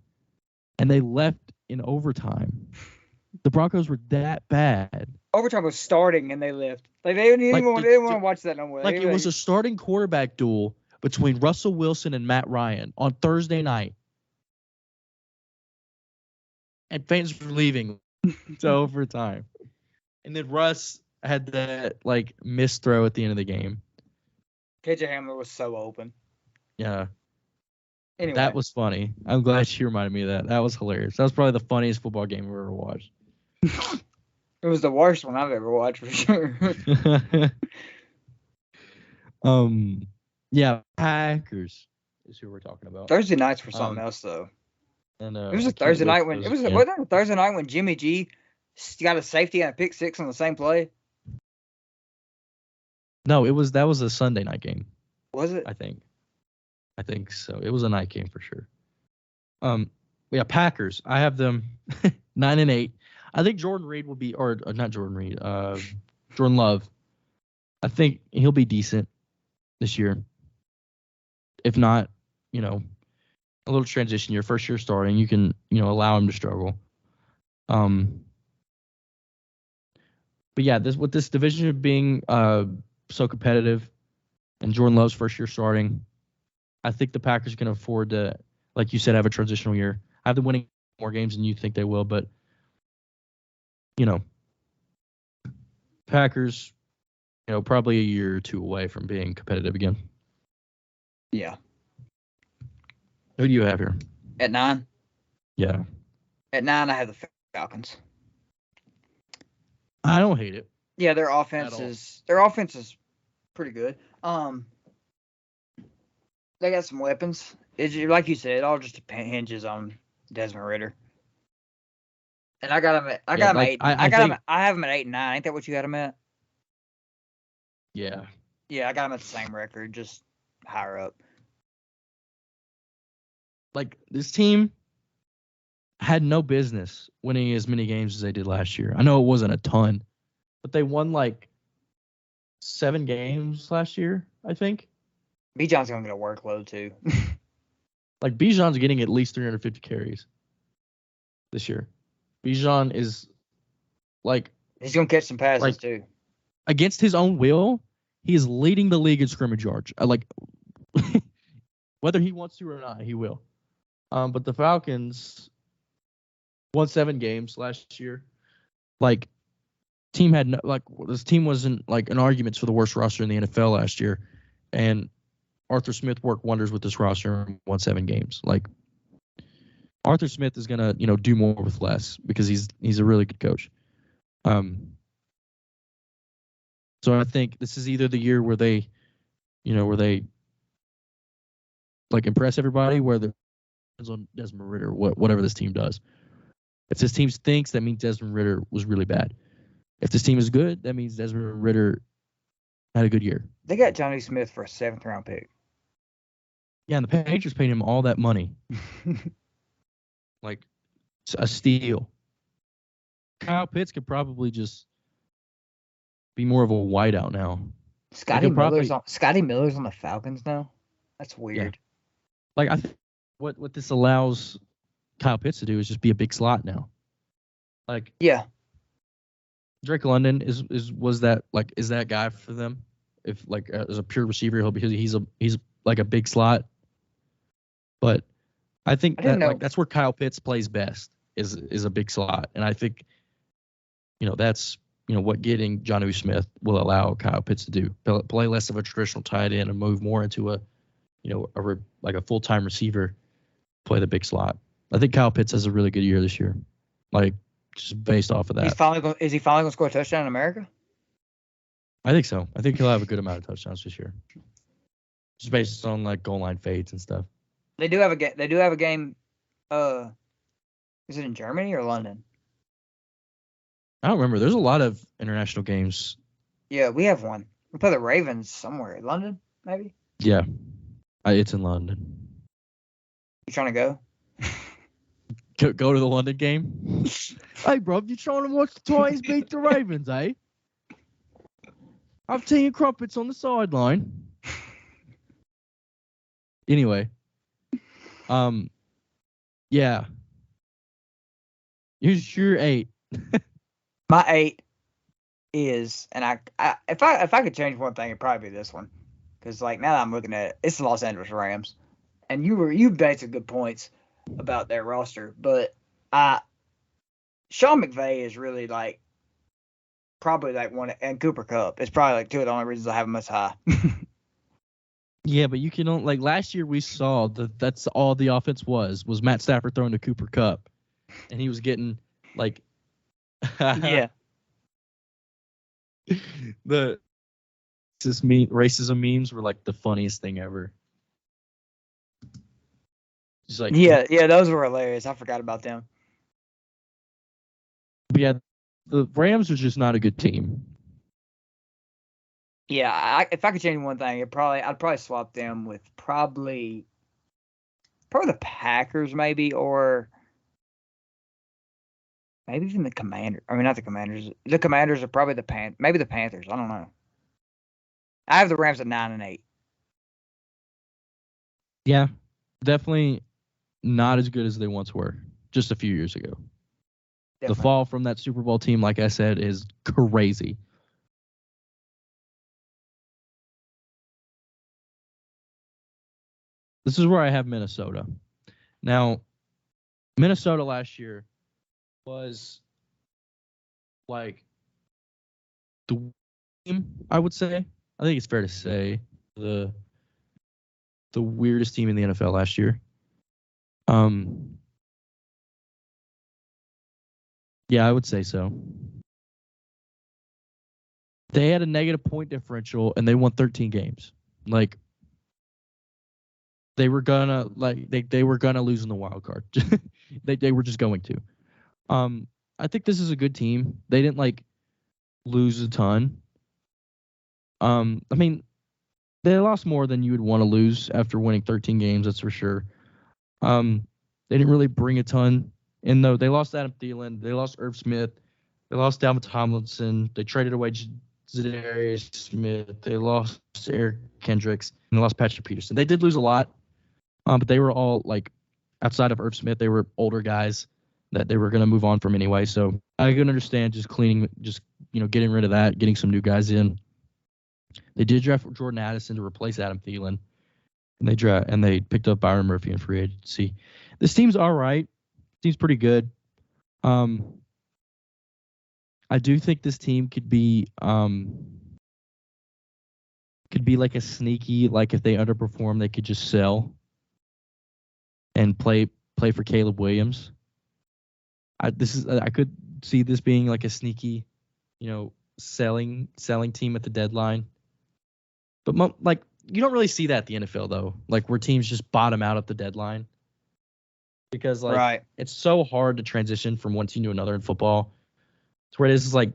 and they left in overtime. The Broncos were that bad. Overtime was starting and they left. Like they didn't want to watch that no more. Like it was a starting quarterback duel between Russell Wilson and Matt Ryan on Thursday night. And fans were leaving to overtime. And then Russ had that missed throw at the end of the game. KJ Hamler was so open. Yeah. Anyway. That was funny. I'm glad she reminded me of that. That was hilarious. That was probably the funniest football game I've ever watched. It was the worst one I've ever watched for sure. Yeah, Packers is who we're talking about. Thursday nights for something else though. And it was a Thursday night when wasn't it a Thursday night when Jimmy G got a safety and a pick six on the same play? No, that was a Sunday night game. Was it? I think so. It was a night game for sure. Yeah, Packers. I have them 9-8. I think Jordan Reed will be, or not Jordan Reed, Jordan Love. I think he'll be decent this year. If not, a little transition year, first year starting, you can, allow him to struggle. But yeah, with this division being so competitive, and Jordan Love's first year starting, I think the Packers can afford to, like you said, have a transitional year. I have them winning more games than you think they will, but Packers, probably a year or two away from being competitive again. Yeah. Who do you have here? At 9? Yeah. At 9, I have the Falcons. I don't hate it. Yeah, their offense is pretty good. They got some weapons. Like you said, it all just hinges on Desmond Ridder. And I got him at 8. I have him at 8 and 9. Ain't that what you got him at? Yeah. Yeah, I got him at the same record, just higher up. This team had no business winning as many games as they did last year. I know it wasn't a ton, but they won 7 games last year, I think. Bijan's going to get a workload too. Bijan's getting at least 350 carries this year. Bijan is he's going to catch some passes too. Against his own will, he is leading the league in scrimmage yards. Whether he wants to or not, he will. But the Falcons won 7 games last year. Team had this team wasn't an argument for the worst roster in the NFL last year, and Arthur Smith worked wonders with this roster and won 7 games. Arthur Smith is gonna do more with less because he's a really good coach. So I think this is either the year where they impress everybody, where the depends on Desmond Ridder, whatever this team does. If this team stinks, that means Desmond Ridder was really bad. If this team is good, that means Desmond Ridder had a good year. They got Johnny Smith for a 7th round pick. Yeah, and the Patriots paid him all that money. A steal. Kyle Pitts could probably just be more of a wideout now. Scotty Miller's on the Falcons now? That's weird. Yeah. I think what this allows Kyle Pitts to do is just be a big slot now. Yeah. Drake London is that guy for them? If as a pure receiver, he's a big slot. But I think that's where Kyle Pitts plays best is a big slot, and I think that's what getting Jonnu Smith will allow Kyle Pitts to do. Play less of a traditional tight end and move more into a full-time receiver. Play the big slot. I think Kyle Pitts has a really good year this year. Just based off of that. Is he finally going to score a touchdown in America? I think so. I think he'll have a good amount of touchdowns this year. Just based on goal line fades and stuff. They do have a game. Is it in Germany or London? I don't remember. There's a lot of international games. Yeah, we have one. We play the Ravens somewhere. London? maybe. Yeah, it's in London. You trying to go? Go to the London game. Hey, bro, you trying to watch the Titans beat the Ravens, eh? I'm tea and crumpets on the sideline. Anyway, yeah. Here's your 8. My 8 is, and if I could change one thing, it'd probably be this one, because like now that I'm looking at it, it's the Los Angeles Rams, and you made some good points about their roster, but Sean McVay is really like probably like one, and Cooper Kupp is probably like two of the only reasons I have him this high. Yeah, but you can only, like last year we saw that's all the offense was Matt Stafford throwing to Cooper Kupp, and he was getting like Yeah. The racism memes were like the funniest thing ever. Just like yeah, those were hilarious. I forgot about them. Yeah, the Rams are just not a good team. Yeah, if I could change one thing, I'd probably swap them with probably the Packers, maybe, or maybe even the Commanders. I mean, not the Commanders. The Commanders are probably maybe the Panthers. I don't know. I have the Rams at 9 and 8. Yeah, definitely not as good as they once were just a few years ago. Definitely. The fall from that Super Bowl team, like I said, is crazy. This is where I have Minnesota. Now, Minnesota last year was like the team, I would say. I think it's fair to say the weirdest team in the NFL last year. Yeah, I would say so. They had a negative point differential and they won 13 games. Like they were gonna they were gonna lose in the wild card. they were just going to. I think this is a good team. They didn't like lose a ton. I mean, they lost more than you would want to lose after winning 13 games, that's for sure. They didn't really bring a ton in though. They lost Adam Thielen, they lost Irv Smith, they lost Dalvin Tomlinson, they traded away Zadarius Smith, they lost Eric Kendricks, and they lost Patrick Peterson. They did lose a lot, but they were all like outside of Irv Smith, they were older guys that they were going to move on from anyway. So I can understand getting rid of that, getting some new guys in. They did draft Jordan Addison to replace Adam Thielen, and they picked up Byron Murphy in free agency. This team's all right. Team's pretty good. I do think this team could be like a sneaky, like if they underperform, they could just sell and play for Caleb Williams. I could see this being like a sneaky, selling team at the deadline. But like you don't really see that at the NFL though, like where teams just bottom out at the deadline. Because like It's so hard to transition from one team to another in football. It's where it is like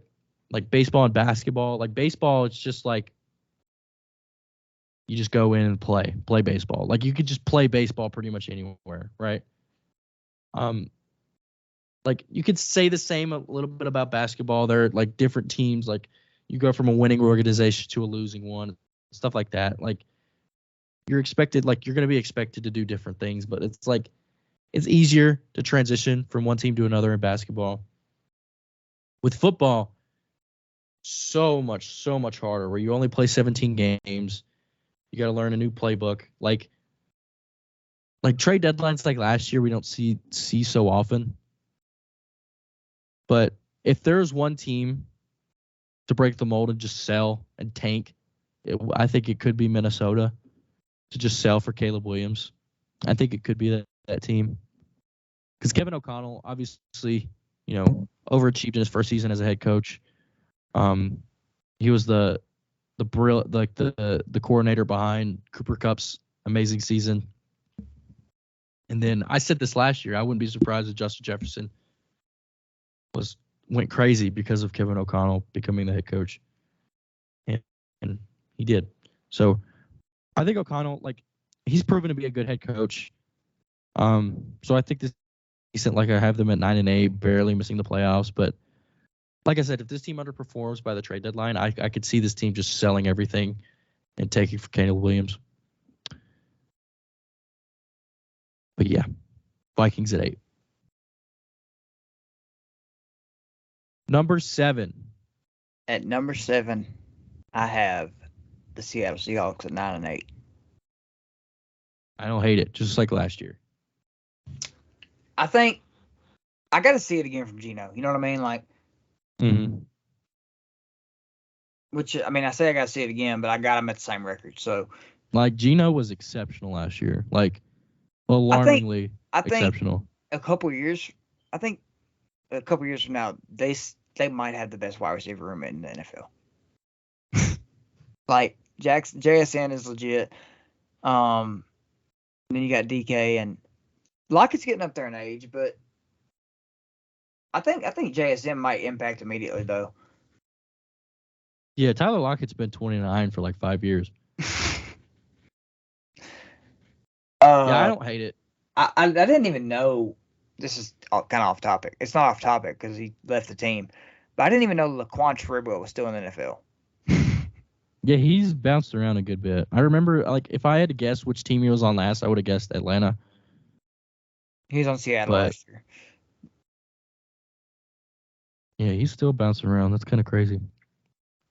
baseball and basketball. Like baseball, it's just like you just go in and play baseball. Like you could just play baseball pretty much anywhere, right? Like you could say the same a little bit about basketball. They're like different teams. Like you go from a winning organization to a losing one, stuff like that. Like you're going to be expected to do different things, but it's like it's easier to transition from one team to another in basketball. With football, so much harder where you only play 17 games. You got to learn a new playbook. Like trade deadlines like last year we don't see so often. But if there's one team to break the mold and just sell and tank, I think it could be Minnesota to just sell for Caleb Williams. I think it could be that team. Because Kevin O'Connell, obviously, overachieved in his first season as a head coach. He was the coordinator behind Cooper Kupp's amazing season. And then I said this last year, I wouldn't be surprised if Justin Jefferson went crazy because of Kevin O'Connell becoming the head coach. And he did. So I think O'Connell, like, he's proven to be a good head coach. So I think this is decent. Like, I have them at 9-8, barely missing the playoffs. But like I said, if this team underperforms by the trade deadline, I could see this team just selling everything and taking for Caleb Williams. But yeah, Vikings at 8. Number 7. At number 7, I have the Seattle Seahawks at 9-8. I don't hate it, just like last year. I think I got to see it again from Geno. You know what I mean? Like, which, I mean, I say I got to see it again, but I got him at the same record. So, like, Geno was exceptional last year. Like, alarmingly exceptional. A couple years from now, they might have the best wide receiver room in the NFL. Like, JSN is legit. And then you got DK, and Lockett's getting up there in age, but I think JSN might impact immediately though. Yeah, Tyler Lockett's been 29 for like 5 years. Yeah, I don't hate it. I didn't even know. This is kind of off topic. It's not off topic because he left the team, but I didn't even know Laquan Treadwell was still in the NFL. Yeah, he's bounced around a good bit. I remember, like, if I had to guess which team he was on last, I would have guessed Atlanta. He was on Seattle last year. Yeah, he's still bouncing around. That's kind of crazy.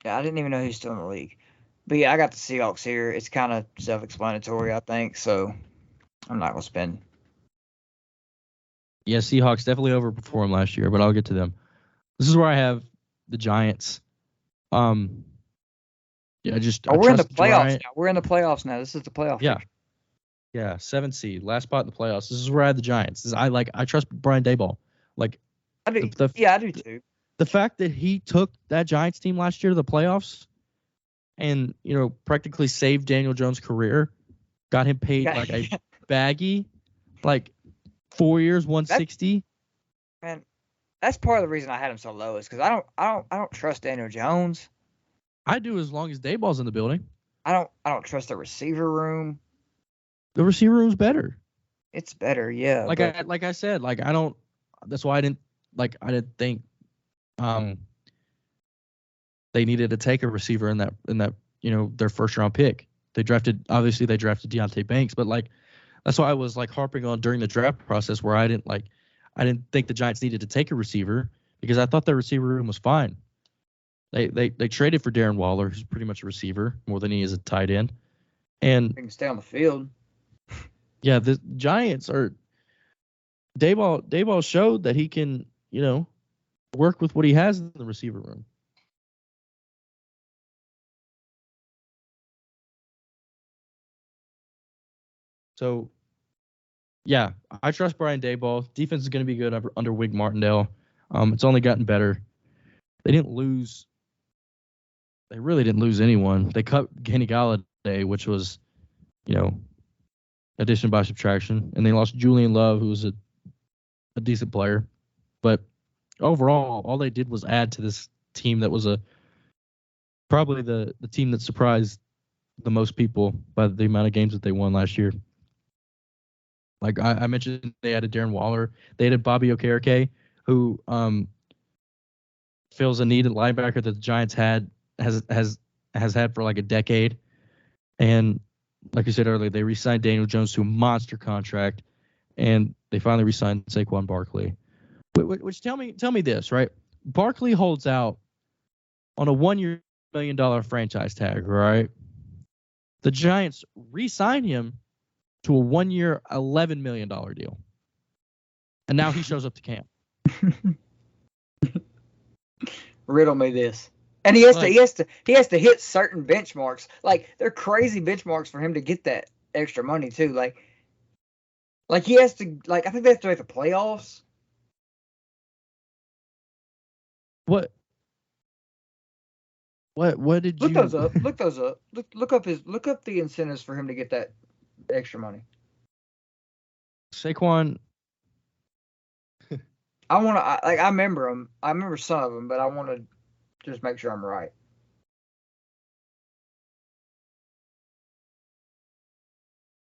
Yeah, I didn't even know he was still in the league. But yeah, I got the Seahawks here. It's kind of self-explanatory, I think. So I'm not gonna spend. Yeah, Seahawks definitely overperformed last year, but I'll get to them. This is where I have the Giants. Yeah, we're in the playoffs now. We're in the playoffs now. This is the playoff. Yeah. Yeah, 7th seed, last spot in the playoffs. This is where I have the Giants. I trust Brian Daboll. Like, I do. I do too. The fact that he took that Giants team last year to the playoffs, and practically saved Daniel Jones' career, got him paid like a baggie, like 4 years, 160. Man, that's part of the reason I had him so low is because I don't trust Daniel Jones. I do, as long as Daboll's in the building. I don't trust the receiver room. The receiver room's better. It's better, yeah. Like I said, like I don't. That's why I didn't think they needed to take a receiver in that their first round pick. They drafted Deontay Banks, but like that's why I was like harping on during the draft process where I didn't think the Giants needed to take a receiver because I thought their receiver room was fine. They traded for Darren Waller, who's pretty much a receiver more than he is a tight end, and he can stay on the field. Yeah, the Giants are. Daboll showed that he can work with what he has in the receiver room. So, yeah, I trust Brian Daboll. Defense is going to be good under Wink Martindale. It's only gotten better. They didn't lose. They really didn't lose anyone. They cut Kenny Galladay, which was, addition by subtraction, and they lost Julian Love, who was a decent player. But overall, all they did was add to this team that was probably the team that surprised the most people by the amount of games that they won last year. Like I mentioned, they added Darren Waller. They added Bobby Okereke, who fills a need at linebacker that the Giants has had for like a decade. And like I said earlier, they re-signed Daniel Jones to a monster contract, and they finally re-signed Saquon Barkley. Which tell me this, right? Barkley holds out on a 1-year $1 million franchise tag, right? The Giants re-sign him to a 1-year $11 million deal, and now he shows up to camp. Riddle me this. And he has to hit certain benchmarks. Like they're crazy benchmarks for him to get that extra money too. Like he has to I think they have to make the playoffs. What did look those up? Look those up. Look up the incentives for him to get that extra money. Saquon. I remember them. I remember some of them, but I want to just make sure I'm right.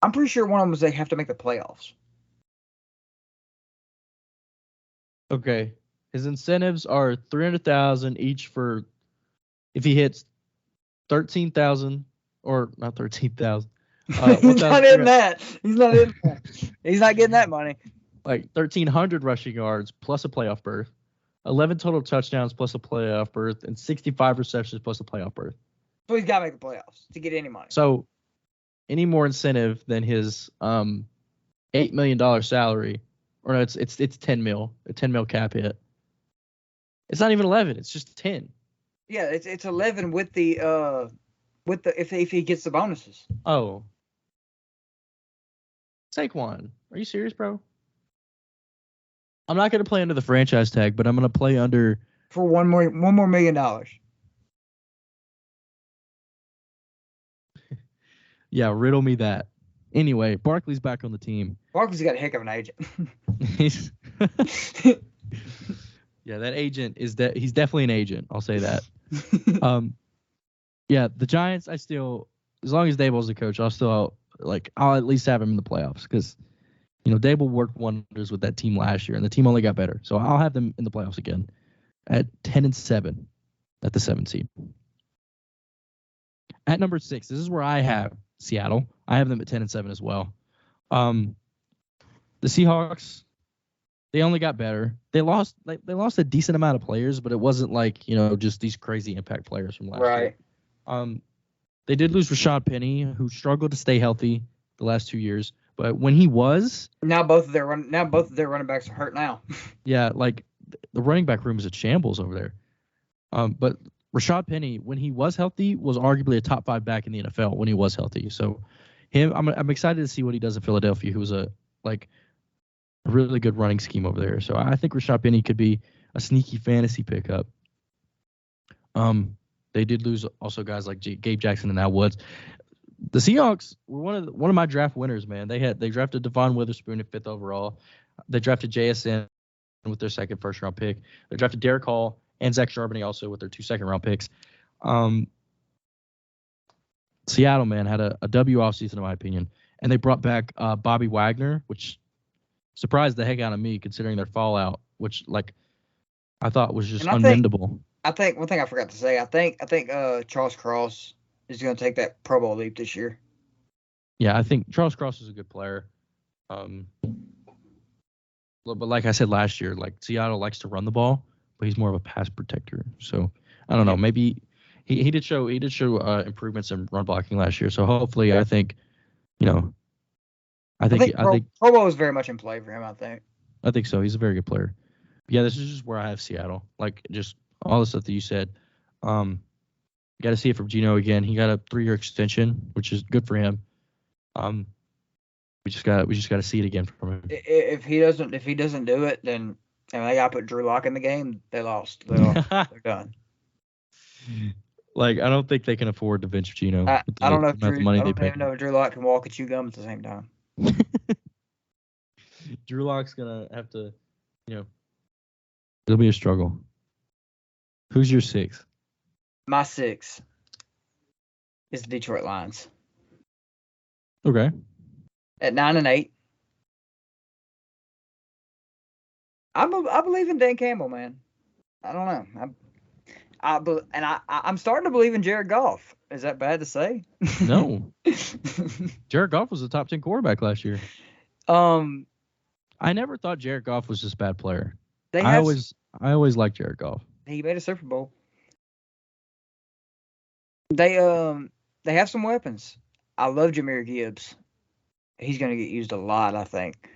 I'm pretty sure one of them was they have to make the playoffs. Okay. His incentives are $300,000 each for if he hits 13,000 or not 13,000. He's not in that. He's not in that. He's not getting that money. Like 1,300 rushing yards plus a playoff berth, 11 total touchdowns plus a playoff berth, and 65 receptions plus a playoff berth. So he's got to make the playoffs to get any money. So any more incentive than his $8 million salary, or no, it's 10 mil, a 10 mil cap hit. It's not even 11. It's just 10. Yeah, it's 11 with the if he gets the bonuses. Oh. Saquon, are you serious, bro? I'm not going to play under the franchise tag, but I'm going to play under for $1 more $1 million. Yeah, riddle me that. Anyway, Barkley's back on the team. Barkley's got a heck of an agent. Yeah, that agent he's definitely an agent. I'll say that. Yeah, the Giants, as long as Dable's the coach, I'll at least have him in the playoffs because, Dable worked wonders with that team last year and the team only got better. So I'll have them in the playoffs again at 10-7 at the 7th seed. At number 6, this is where I have Seattle. I have them at 10-7 as well. The Seahawks, they only got better. They lost a decent amount of players, but it wasn't just these crazy impact players from last year. Right. They did lose Rashad Penny, who struggled to stay healthy the last 2 years. But when he was, now both of their running backs are hurt now. Yeah, the running back room is a shambles over there. But Rashad Penny, when he was healthy, was arguably a top 5 back in the NFL when he was healthy. So I'm excited to see what he does in Philadelphia, who was a really good running scheme over there. So I think Rashad Penny could be a sneaky fantasy pickup. They did lose also guys like Gabe Jackson and Al Woods. The Seahawks were one of my draft winners, man. They drafted Devon Witherspoon at 5th overall. They drafted JSN with their second first-round pick. They drafted Derek Hall and Zach Charbonnet also with their 2 second-round picks. Seattle, man, had a W offseason, in my opinion. And they brought back Bobby Wagner, which surprised the heck out of me considering their fallout, which, I thought was just unmendable. I think one thing I forgot to say, I think Charles Cross is going to take that Pro Bowl leap this year. Yeah, I think Charles Cross is a good player. But like I said last year, Seattle likes to run the ball, but he's more of a pass protector. So I don't know. Maybe he did show improvements in run blocking last year. So hopefully, I think Pro Bowl is very much in play for him. I think so. He's a very good player. But yeah, this is just where I have Seattle. Just all the stuff that you said. Got to see it from Geno again. He got a 3-year extension, which is good for him. We just got to see it again from him. If he doesn't do it, then they got to put Drew Lock in the game. They lost. They're done. I don't think they can afford to bench Geno. I don't know if Drew Lock can walk and chew gum at the same time. Drew Lock's gonna have to, it'll be a struggle. Who's your 6? My 6 is the Detroit Lions. Okay. At 9-8. I believe in Dan Campbell, man. I don't know. I'm starting to believe in Jared Goff. Is that bad to say? No. Jared Goff was a top 10 quarterback last year. I never thought Jared Goff was this bad player. I always liked Jared Goff. He made a Super Bowl. They have some weapons. I love Jahmyr Gibbs. He's going to get used a lot, I think.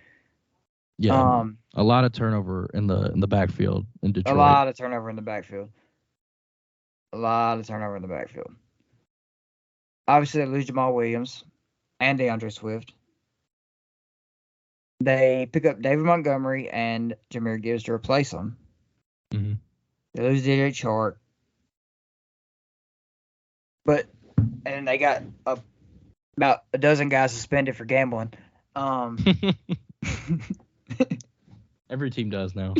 Yeah, a lot of turnover in the backfield in Detroit. A lot of turnover in the backfield. Obviously, they lose Jamal Williams and DeAndre Swift. They pick up David Montgomery and Jahmyr Gibbs to replace them. Mm-hmm. They lose DJ Chark. And they got about a dozen guys suspended for gambling. Every team does now.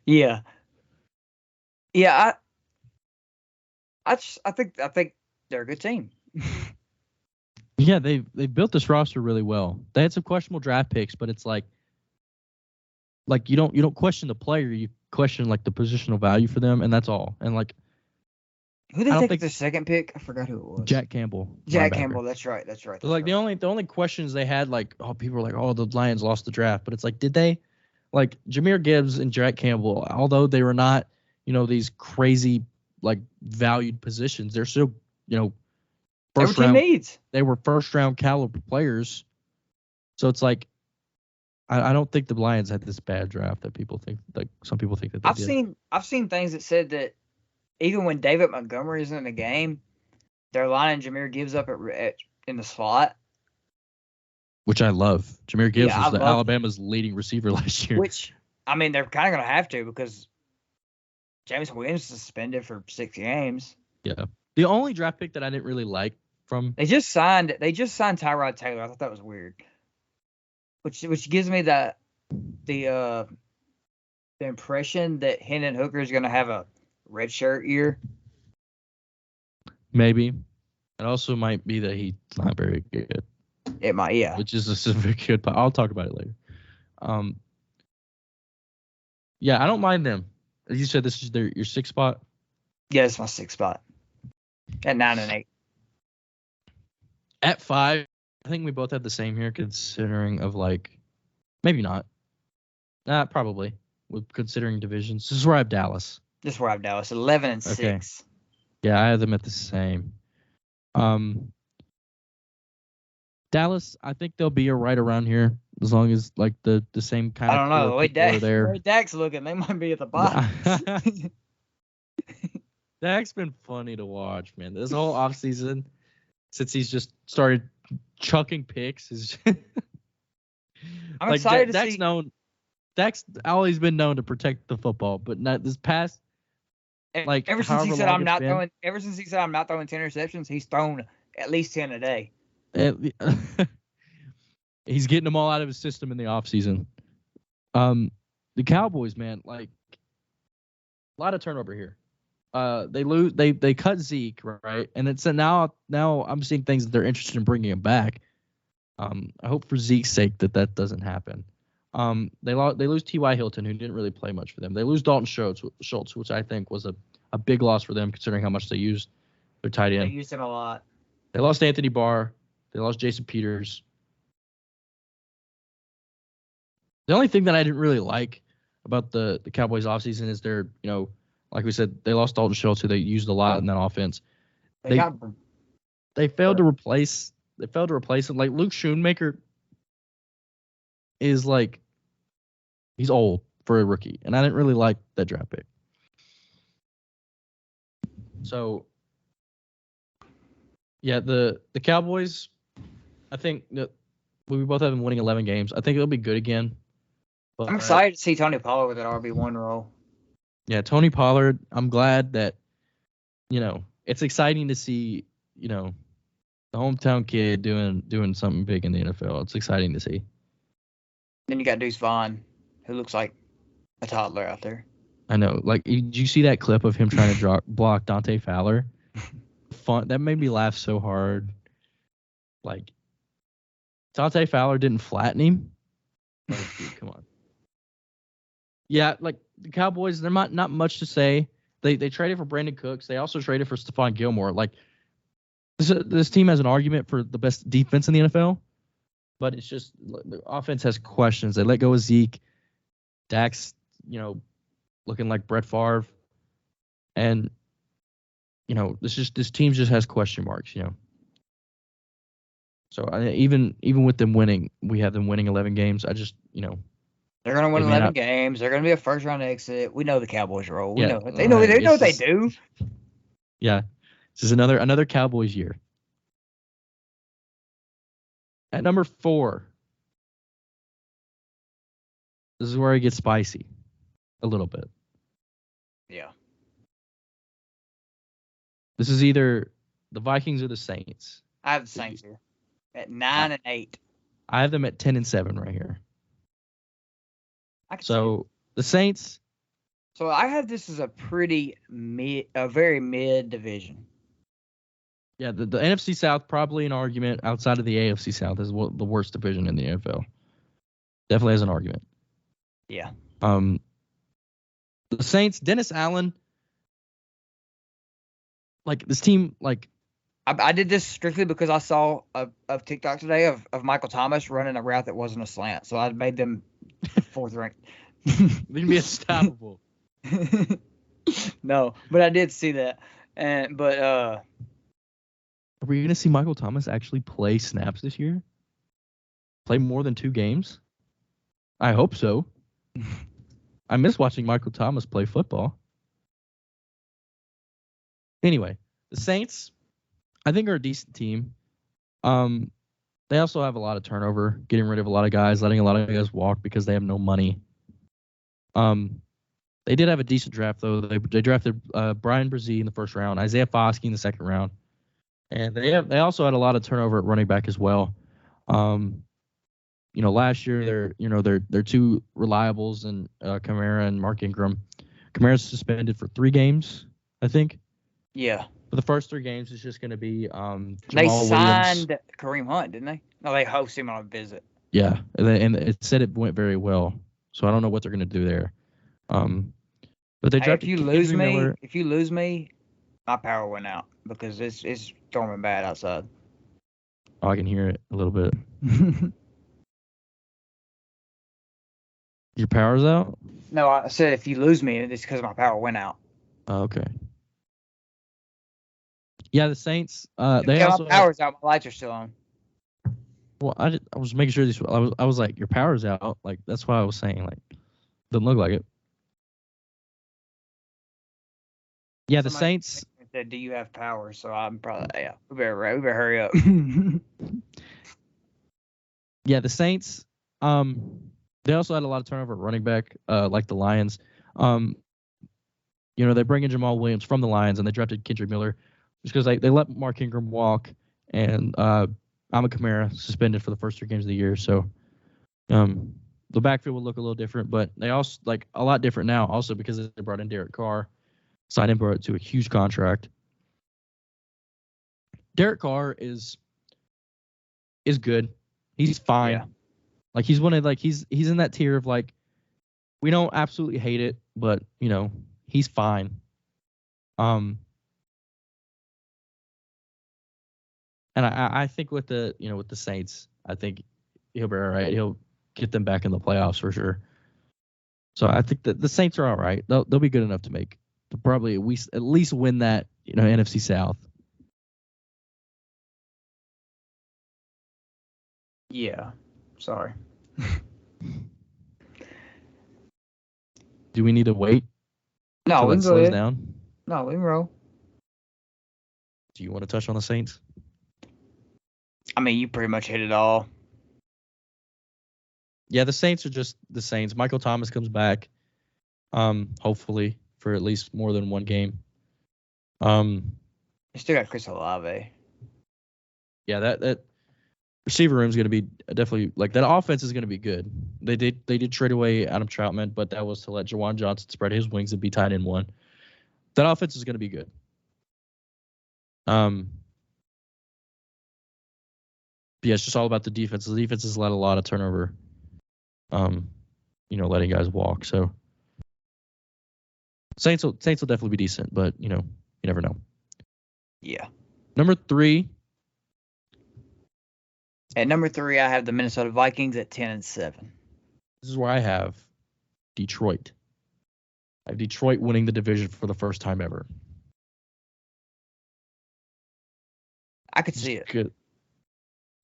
Yeah. I think they're a good team. Yeah, they built this roster really well. They had some questionable draft picks, but it's like you don't question the player, you question like the positional value for them, and that's all. And like Who I they don't take think as the second pick? I forgot who it was. Jack Campbell, Jack linebacker. Campbell. That's right. That's right. But like right. the only questions they had, like, oh, people were like, oh, the Lions lost the draft, but it's like, did they? Like Jahmyr Gibbs and Jack Campbell, although they were not, these crazy like valued positions, they're still, first team round. needs. They were first round caliber players, so it's like, I don't think the Lions had this bad draft that people think. Like some people think that they did. I've seen things that said that even when David Montgomery is in the game, they're lining Jahmyr Gibbs up in the slot. Which I love. Jahmyr Gibbs was Alabama's him. leading receiver last year. Which, I mean, they're kind of going to have to because James Williams is suspended for 6 games. Yeah. The only draft pick that I didn't really like from they just signed Tyrod Taylor. I thought that was weird. Which gives me the impression that Hendon Hooker is going to have a redshirt year. Maybe. It also might be that he's not very good. It might, yeah. Which is a very good. I'll talk about it later. Yeah, I don't mind them. As you said, this is your sixth spot. Yeah, it's my sixth spot. At 9 and 8. At 5, I think we both had the same here, considering of like, maybe not. Probably. With considering divisions. This is where I have Dallas. 11 and 6. Okay. Yeah, I have them at the same. Dallas, I think they'll be right around here as long as like the same kind of. I don't know. The way Dak's looking, they might be at the bottom. Dak's been funny to watch, man. This whole offseason, since he's just started chucking picks, is. I'm excited to see. Dak's always been known to protect the football, but not this past. Like ever since he said I'm not throwing 10 interceptions, he's thrown at least 10 a day. He's getting them all out of his system in the offseason. The Cowboys, man, like a lot of turnover here. They cut Zeke, right? And it's now I'm seeing things that they're interested in bringing him back. I hope for Zeke's sake that doesn't happen. They lose T.Y. Hilton, who didn't really play much for them. They lose Dalton Schultz, which I think was a big loss for them considering how much they used their tight end. They used him a lot. They lost Anthony Barr. They lost Jason Peters. The only thing that I didn't really like about the Cowboys offseason is their, like we said, they lost Dalton Schultz, who they used a lot in that offense. They failed to replace him. Like Luke Schoonmaker is like, he's old for a rookie, and I didn't really like that draft pick. So, yeah, the Cowboys, I think that we both have them winning 11 games. I think it'll be good again. But I'm excited to see Tony Pollard with that RB1 role. Yeah, Tony Pollard. I'm glad that, it's exciting to see, the hometown kid doing something big in the NFL. It's exciting to see. Then you got Deuce Vaughn, who looks like a toddler out there. I know. Like, did you see that clip of him trying to block Dante Fowler? Fun. That made me laugh so hard. Like, Dante Fowler didn't flatten him. Like, dude, come on. Yeah, like the Cowboys, they're not much to say. They traded for Brandon Cooks. They also traded for Stephon Gilmore. Like, this team has an argument for the best defense in the NFL, but it's just the offense has questions. They let go of Zeke. Dak's, looking like Brett Favre, and this team just has question marks. So even with them winning, we have them winning 11 games. I just they're gonna win 11 games. They're gonna be a first round exit. We know the Cowboys roll. We know it. They know what they do. Yeah, this is another Cowboys year. At number 4, this is where it gets spicy, a little bit. Yeah. This is either the Vikings or the Saints. I have the Saints here at 9 and 8. I have them at 10 and 7 right here. So the Saints. So I have this as a very mid division. Yeah, the NFC South probably an argument outside of the AFC South is the worst division in the NFL. Definitely has an argument. Yeah. The Saints, Dennis Allen, like this team, like I did this strictly because I saw a TikTok today of Michael Thomas running a route that wasn't a slant, so I made them fourth ranked. they can be unstoppable. No, but I did see that, but are we gonna see Michael Thomas actually play snaps this year? Play more than 2 games? I hope so. I miss watching Michael Thomas play football. Anyway, the Saints, I think, are a decent team. They also have a lot of turnover, getting rid of a lot of guys, letting a lot of guys walk because they have no money. They did have a decent draft though. They drafted Brian Brzee in the first round, Isaiah Foskey in the second round, and they also had a lot of turnover at running back as well. Last year they're 2 reliables and Kamara and Mark Ingram. Kamara's suspended for 3 games, I think. Yeah. For the first 3 games, it's just going to be Jamal they signed Williams. Kareem Hunt, didn't they? No, they host him on a visit. Yeah, and it said it went very well. So I don't know what they're going to do there. But they drafted if you lose me, my power went out because it's storming bad outside. Oh, I can hear it a little bit. Your power's out? No, I said if you lose me, it's because my power went out. Oh, okay. Yeah, the Saints. My power's out. My lights are still on. Well, I was making sure I was like, your power's out. Like that's why I was saying like, doesn't look like it. Yeah, the Saints said, "Do you have power?" So I'm probably We better hurry up. Yeah, the Saints. They also had a lot of turnover at running back, like the Lions. They bring in Jamal Williams from the Lions, and they drafted Kendrick Miller just because they let Mark Ingram walk, and Alvin Kamara suspended for the first 3 games of the year. So the backfield will look a little different, but they also like a lot different now, also because they brought in Derek Carr, signed him to a huge contract. Derek Carr is good. He's fine. Yeah. Like he's he's in that tier of like, we don't absolutely hate it, but he's fine. And I think with the Saints, I think he'll be all right. He'll get them back in the playoffs for sure. So I think that the Saints are all right. They'll be good enough to probably at least win that NFC South. Yeah. Sorry. Do we need to wait? No, we can go ahead. Down? No, we can roll. Do you want to touch on the Saints? I mean, you pretty much hit it all. Yeah, the Saints are just the Saints. Michael Thomas comes back, hopefully for at least more than 1 game. You still got Chris Olave. Yeah, that receiver room is going to be definitely like that. Offense is going to be good. They did trade away Adam Troutman, but that was to let Jawan Johnson spread his wings and be tight end 1. That offense is going to be good. Yeah, it's just all about the defense. The defense has let a lot of turnover. Letting guys walk. So Saints will definitely be decent, but you never know. Yeah. Number 3. At number 3, I have the Minnesota Vikings at 10-7. This is where I have Detroit. I have Detroit winning the division for the first time ever. I could see it. Good.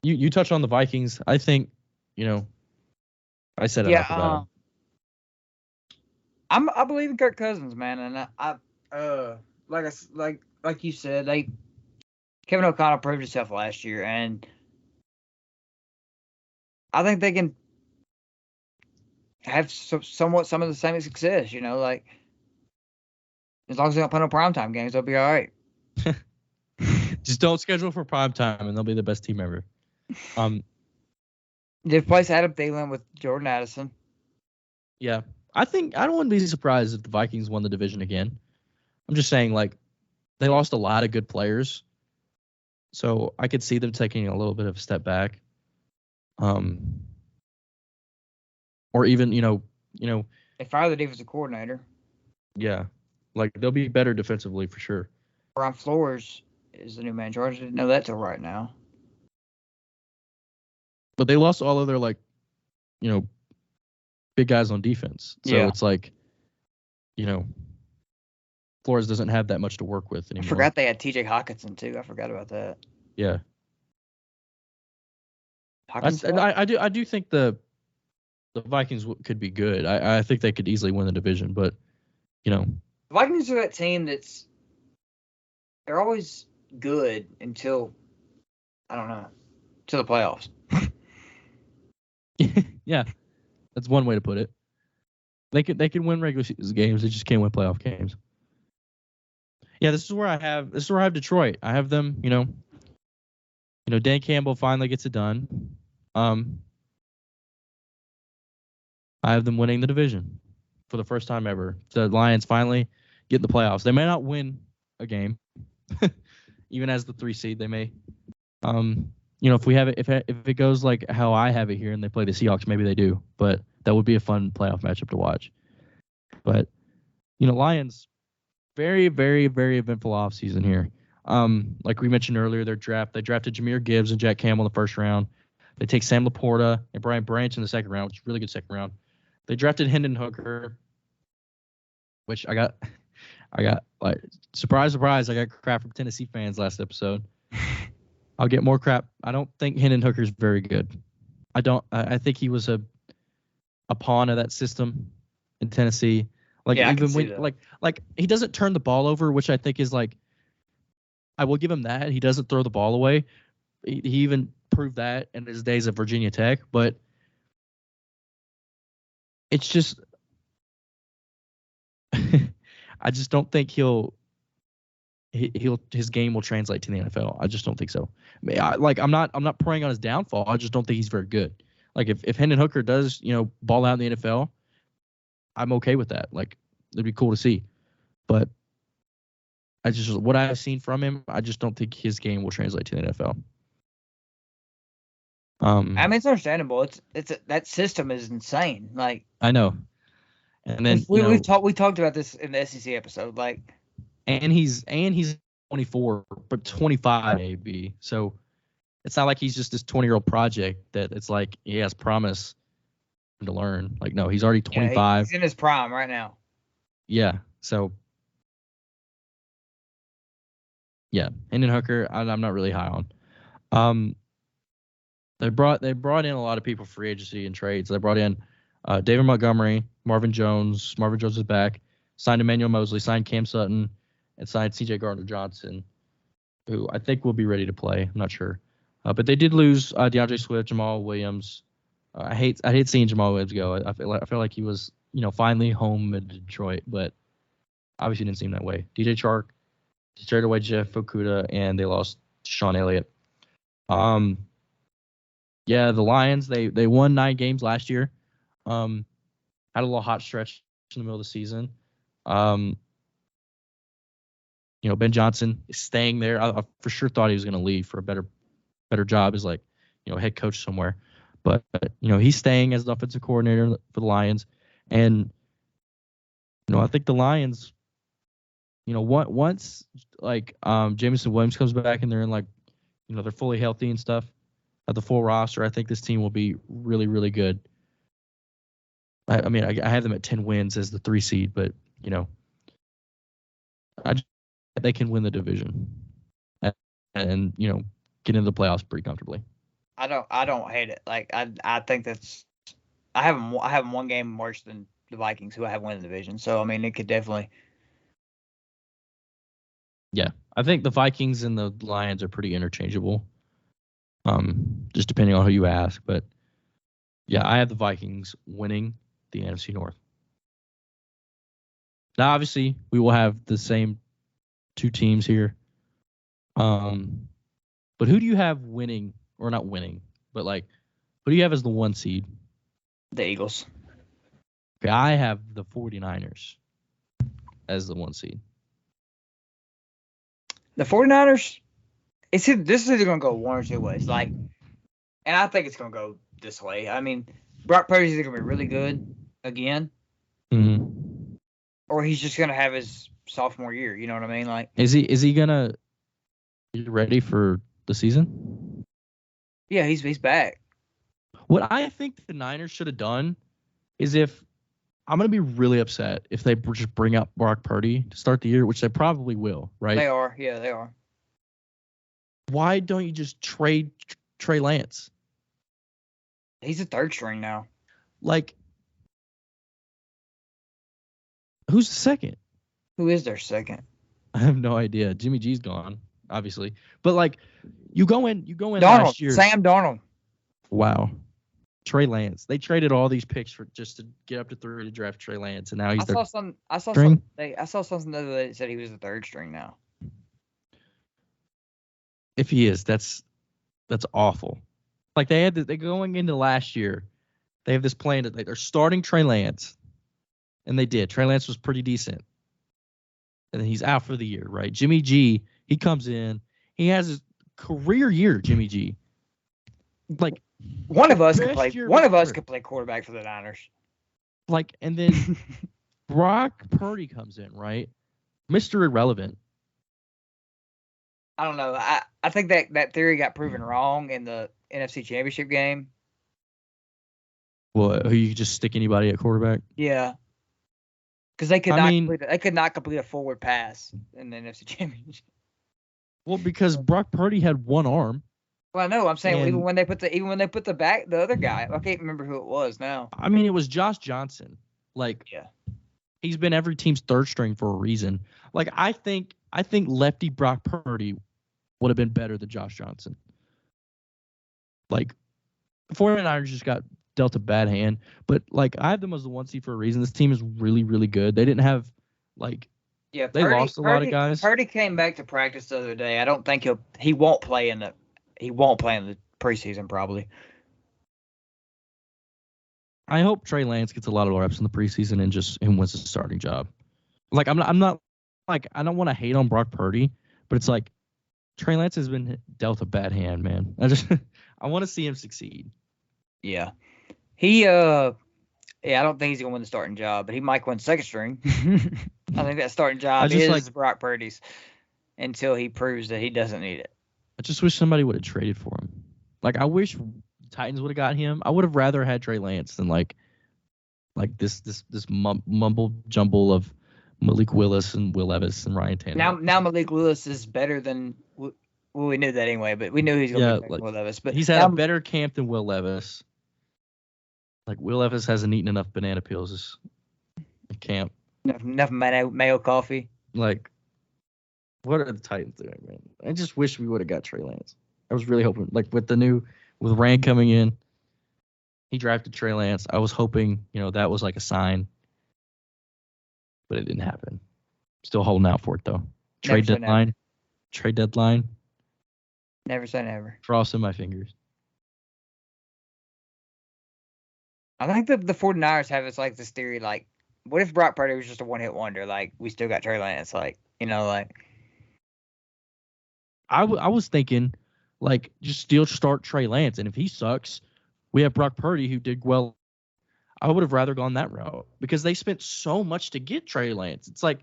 You touch on the Vikings. I think, I said enough about them. I believe in Kirk Cousins, man, and like you said, Kevin O'Connell proved himself last year, and I think they can have somewhat some of the same success. Like as long as they don't put on primetime games, they'll be all right. Just don't schedule for primetime, and they'll be the best team ever. They replace Adam Thielen with Jordan Addison. Yeah. I don't want to be surprised if the Vikings won the division again. I'm just saying, like, they lost a lot of good players. So I could see them taking a little bit of a step back. Or even, They fired the defensive coordinator. yeah, like they'll be better defensively for sure. Brian Flores is the new manager. I didn't know that till right now. But they lost all of their big guys on defense. So it's like, Flores doesn't have that much to work with anymore. I forgot they had T.J. Hawkinson too. I forgot about that. Yeah. I do think the Vikings could be good. I think they could easily win the division, but the Vikings are that team they're always good until the playoffs. Yeah, that's one way to put it. They could win regular season games. They just can't win playoff games. Yeah, this is where I have Detroit. I have them. Dan Campbell finally gets it done. I have them winning the division for the first time ever. The Lions finally get in the playoffs. They may not win a game, even as the 3 seed. They may. If we have it, if it goes like how I have it here, and they play the Seahawks, maybe they do. But that would be a fun playoff matchup to watch. But Lions, very, very, very eventful offseason here. Like we mentioned earlier, they drafted Jahmyr Gibbs and Jack Campbell in the first round. They take Sam Laporta and Brian Branch in the second round, which is a really good second round. They drafted Hendon Hooker, which I got like surprise, I got crap from Tennessee fans last episode. I'll get more crap. I don't think Hendon Hooker's very good. I think he was a pawn of that system in Tennessee. Like even when like he doesn't turn the ball over, which I think is like I will give him that. He doesn't throw the ball away. He even proved that in his days at Virginia Tech, but it's just I just don't think his game will translate to the NFL. I just don't think so. I'm not preying on his downfall. I just don't think he's very good. Like if Hendon Hooker does, ball out in the NFL, I'm okay with that. Like it'd be cool to see. But what I've seen from him, I just don't think his game will translate to the NFL. I mean, it's understandable. It's that system is insane. Like I know. And then we talked about this in the SEC episode. Like, and he's 24, but 25 maybe. So it's not like he's just this 20-year-old project that it's like he has promise to learn. Like no, he's already 25. Yeah, he's in his prime right now. Yeah. So yeah, Hendon Hooker, I'm not really high on. They brought in a lot of people for free agency and trades. They brought in David Montgomery, Marvin Jones. Marvin Jones is back. Signed Emmanuel Mosley. Signed Cam Sutton, and signed C.J. Gardner-Johnson, who I think will be ready to play. I'm not sure, but they did lose DeAndre Swift, Jamal Williams. I hate seeing Jamal Williams go. I feel like he was finally home in Detroit, but obviously didn't seem that way. DJ Chark, they traded away Jeff Okudah, and they lost Sean Elliott. Yeah, the Lions, they won 9 games last year. Had a little hot stretch in the middle of the season. Ben Johnson is staying there. I for sure thought he was going to leave for a better job as head coach somewhere. But he's staying as the offensive coordinator for the Lions. And I think the Lions, once Jameson Williams comes back and they're in they're fully healthy and stuff, at the full roster, I think this team will be really, really good. I mean, I have them at 10 wins as the 3 seed, but they can win the division and get into the playoffs pretty comfortably. I don't hate it. Like I think that's I have them one game worse than the Vikings, who I have won the division. So I mean, it could definitely. Yeah, I think the Vikings and the Lions are pretty interchangeable. Just depending on who you ask, but yeah, I have the Vikings winning the NFC North. Now, obviously, we will have the same 2 teams here. But who do you have winning, or not winning, but who do you have as the 1 seed? The Eagles. Okay, I have the 49ers as the 1 seed. The 49ers, this is either gonna go one or two ways. Like, and I think it's gonna go this way. I mean, Brock Purdy's either gonna be really good again, or he's just gonna have his sophomore year. You know what I mean? Like, is he gonna be ready for the season? Yeah, he's back. What I think the Niners should have done is I'm going to be really upset if they just bring up Brock Purdy to start the year, which they probably will, right? They are. Yeah, they are. Why don't you just trade Trey Lance? He's a third string now. Like, who's the second? Who is their second? I have no idea. Jimmy G's gone, obviously. But, like, you go in Darnold, last year. Sam Darnold. Wow. Trey Lance. They traded all these picks for just to get up to 3 to draft Trey Lance, and now he's I saw something the other day that said he was the third string now. If he is, that's awful. Like they're going into last year, they have this plan that they're starting Trey Lance, and they did. Trey Lance was pretty decent, and then he's out for the year, right? Jimmy G, he comes in, he has his career year. Jimmy G, like. One of us could play quarterback for the Niners. Like, and then Brock Purdy comes in, right? Mr. Irrelevant. I don't know. I think that theory got proven wrong in the NFC Championship game. Well, you could just stick anybody at quarterback? Yeah. Because they could not complete a forward pass in the NFC Championship. Well, because Brock Purdy had one arm. Well, I know. I'm saying even when they put the other guy, I can't remember who it was now. I mean, it was Josh Johnson. Like, yeah, he's been every team's third string for a reason. Like, I think lefty Brock Purdy would have been better than Josh Johnson. Like, the 49ers just got dealt a bad hand. But, like, I have them as the 1 seed for a reason. This team is really, really good. They didn't have, like, they lost a lot of guys. Purdy came back to practice the other day. I don't think he won't play in the preseason probably. I hope Trey Lance gets a lot of reps in the preseason and wins the starting job. Like I'm not like I don't want to hate on Brock Purdy, but it's like Trey Lance has been dealt a bad hand, man. I want to see him succeed. Yeah. I don't think he's gonna win the starting job, but he might win second string. I think that starting job is Brock Purdy's until he proves that he doesn't need it. I just wish somebody would have traded for him. Like, I wish Titans would have got him. I would have rather had Trey Lance than like this mumble jumble of Malik Willis and Will Levis and Ryan Tannehill. Now Malik Willis is better than we knew that anyway, but we knew he's going to be better than Will Levis. But he's had a better camp than Will Levis. Like, Will Levis hasn't eaten enough banana peels at camp. Enough mayo coffee. Like, what are the Titans doing, man? I just wish we would have got Trey Lance. I was really hoping, like, with Rand coming in, he drafted Trey Lance. I was hoping, that was like a sign, but it didn't happen. Still holding out for it though. Trade deadline. Never say never. Crossing my fingers. I think the 49ers have this theory, like, what if Brock Purdy was just a one-hit wonder? Like, we still got Trey Lance, like. I was thinking, like, just still start Trey Lance, and if he sucks, we have Brock Purdy who did well. I would have rather gone that route because they spent so much to get Trey Lance. It's like,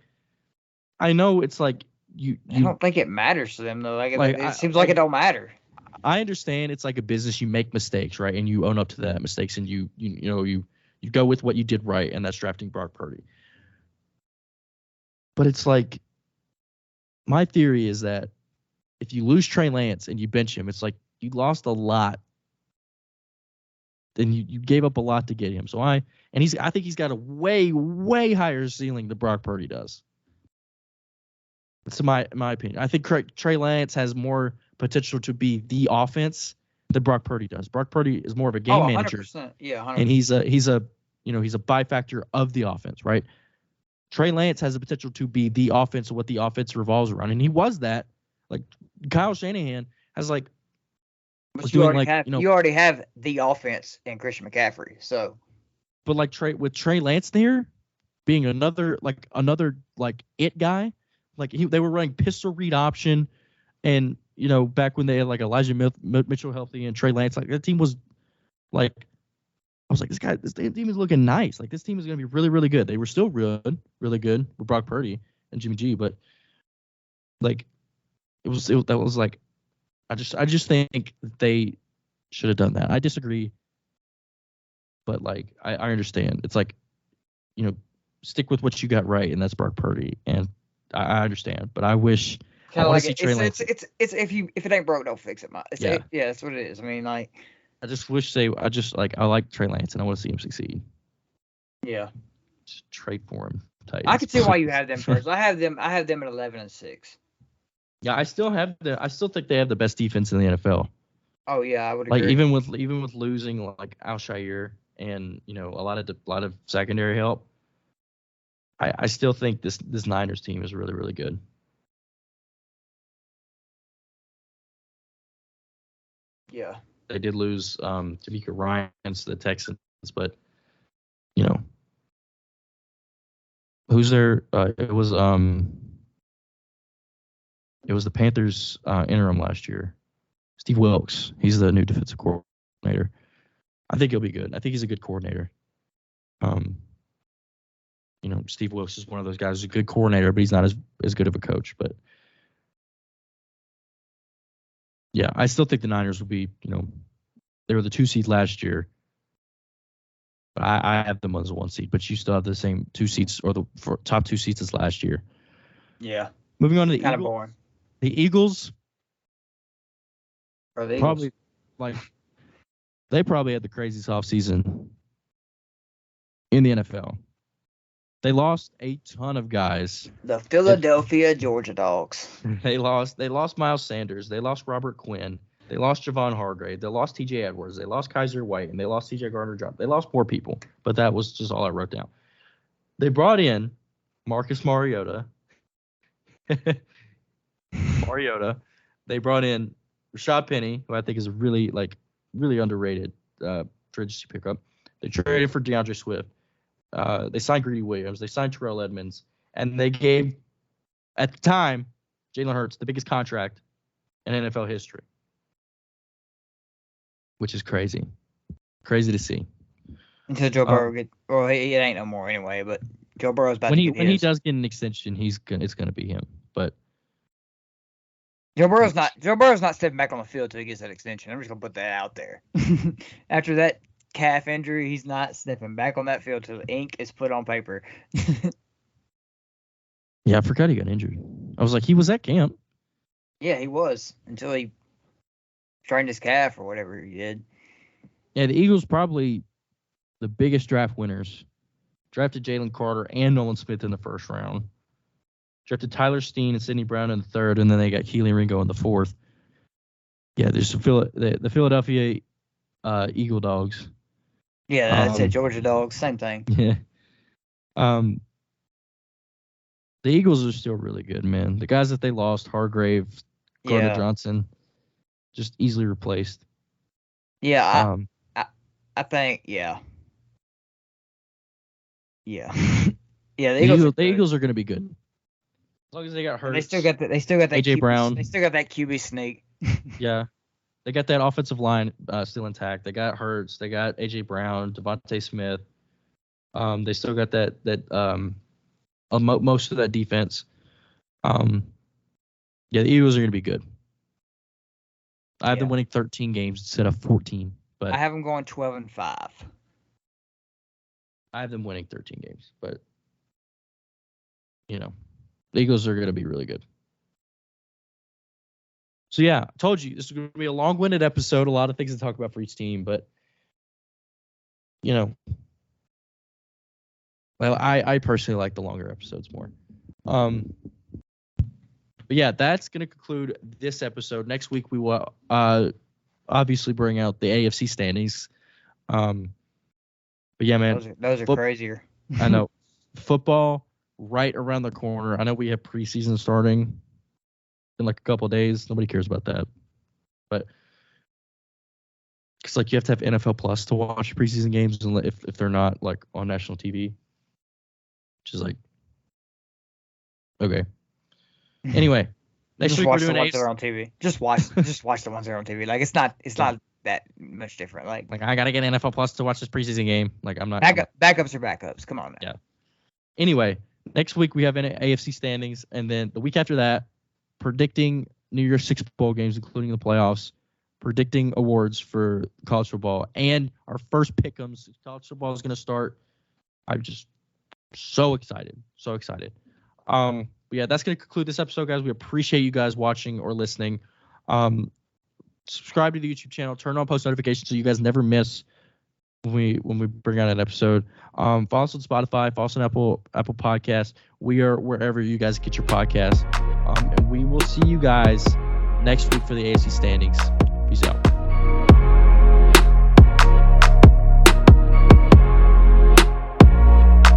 I know it's like you I don't think it matters to them though. Like it seems like it don't matter. I understand it's like a business. You make mistakes, right, and you own up to that mistakes, and you go with what you did right, and that's drafting Brock Purdy. But it's like, my theory is that if you lose Trey Lance and you bench him, it's like you lost a lot. Then you gave up a lot to get him. So I think he's got a way, way higher ceiling than Brock Purdy does. That's my opinion. I think Trey Lance has more potential to be the offense than Brock Purdy does. Brock Purdy is more of a game manager. 100%. Yeah, 100%. And he's a byfactor of the offense, right? Trey Lance has the potential to be the offense of what the offense revolves around, and he was that. Like, Kyle Shanahan has like. But you already have the offense in Christian McCaffrey, so. But like with Trey Lance there, being another it guy, like they were running pistol read option, and back when they had like Elijah Mitchell healthy and Trey Lance, like that team was like, I was like, this team is looking nice. Like this team is going to be really, really good. They were still really good with Brock Purdy and Jimmy G, but like that was like, I just think they should have done that. I disagree, but like I understand. It's like, stick with what you got right, and that's Brock Purdy, and I understand. But I wish I want to see Trey Lance. It's if it ain't broke, don't fix it. Yeah, that's what it is. I mean, like, I just wish I like Trey Lance, and I want to see him succeed. Yeah, just trade for him. Titans. I can see why you have them first. I have them at 11-6. Yeah, I still think they have the best defense in the NFL. Oh yeah, I would agree. Like even with losing like Alshire and a lot of secondary help, I still think this Niners team is really, really good. Yeah. They did lose Tamika Ryan to the Texans, but who's there? It was the Panthers interim last year. Steve Wilkes. He's the new defensive coordinator. I think he'll be good. I think he's a good coordinator. Steve Wilkes is one of those guys who's a good coordinator, but he's not as good of a coach. But yeah, I still think the Niners will be, they were the 2 seed last year. But I have them as a 1 seed, but you still have the same 2 seats or the top 2 seats as last year. Yeah. Moving on to the kind of boring. The Eagles. Or the Eagles. Probably they probably had the craziest offseason in the NFL. They lost a ton of guys. The Philadelphia Georgia Dogs. They lost Miles Sanders. They lost Robert Quinn. They lost Javon Hargrave. They lost T.J. Edwards. They lost Kaiser White. And they lost C.J. Gardner-Johnson. They lost more people, but that was just all I wrote down. They brought in Marcus Mariota. They brought in Rashad Penny, who I think is a really underrated free agency pickup. They traded for DeAndre Swift. They signed Greedy Williams. They signed Terrell Edmonds. And they gave, at the time, Jalen Hurts the biggest contract in NFL history. Which is crazy. Crazy to see. Until Joe Burrow it ain't no more anyway, but Joe Burrow's about when he does get an extension, it's gonna be him. But Joe Burrow's not stepping back on the field till he gets that extension. I'm just gonna put that out there. After that calf injury, he's not stepping back on that field till the ink is put on paper. Yeah, I forgot he got injured. I was like, he was at camp. Yeah, he was until he trained his calf or whatever he did. Yeah, the Eagles probably the biggest draft winners. Drafted Jalen Carter and Nolan Smith in the first round. Drafted Tyler Steen and Sidney Brown in the third, and then they got Keely Ringo in the fourth. Yeah, there's the Philadelphia Eagle Dogs. Yeah, that's it. Georgia Dogs, same thing. Yeah. The Eagles are still really good, man. The guys that they lost, Hargrave, Gardner Johnson, just easily replaced. Yeah, I think, yeah. Yeah. Yeah, the Eagles are going to be good. As long as they got hurt. They still got that AJ Brown. They still got that QB sneak. Yeah. They got that offensive line still intact. They got Hurts. They got AJ Brown, Devontae Smith. They still got that most of that defense. Yeah, the Eagles are going to be good. I have them winning 13 games instead of 14. But I have them going 12-5. I have them winning 13 games, but the Eagles are going to be really good. So yeah, I told you this is going to be a long-winded episode. A lot of things to talk about for each team, but well, I personally like the longer episodes more. But yeah, that's going to conclude this episode. Next week we will obviously bring out the AFC standings. But yeah, man, those are crazier. I know. Football right around the corner. I know we have preseason starting in like a couple of days. Nobody cares about that, but it's like you have to have NFL Plus to watch preseason games, if they're not like on national TV, which is like okay. Anyway, Next just week watch we're the doing ones that AFC. are on TV. Just watch the ones that are on TV. Like it's not that much different. Like I gotta get NFL Plus to watch this preseason game. Like I'm not. backups are backups. Come on, man. Yeah. Anyway, next week we have AFC standings, and then the week after that, predicting New Year's Six bowl games, including the playoffs, predicting awards for college football, and our first pick'ems. College football is gonna start. I'm just so excited. But yeah, that's gonna conclude this episode, guys. We appreciate you guys watching or listening. Subscribe to the YouTube channel. Turn on post notifications so you guys never miss when we bring out an episode. Follow us on Spotify. Follow us on Apple Podcasts. We are wherever you guys get your podcasts. And we will see you guys next week for the AFC standings. Peace out.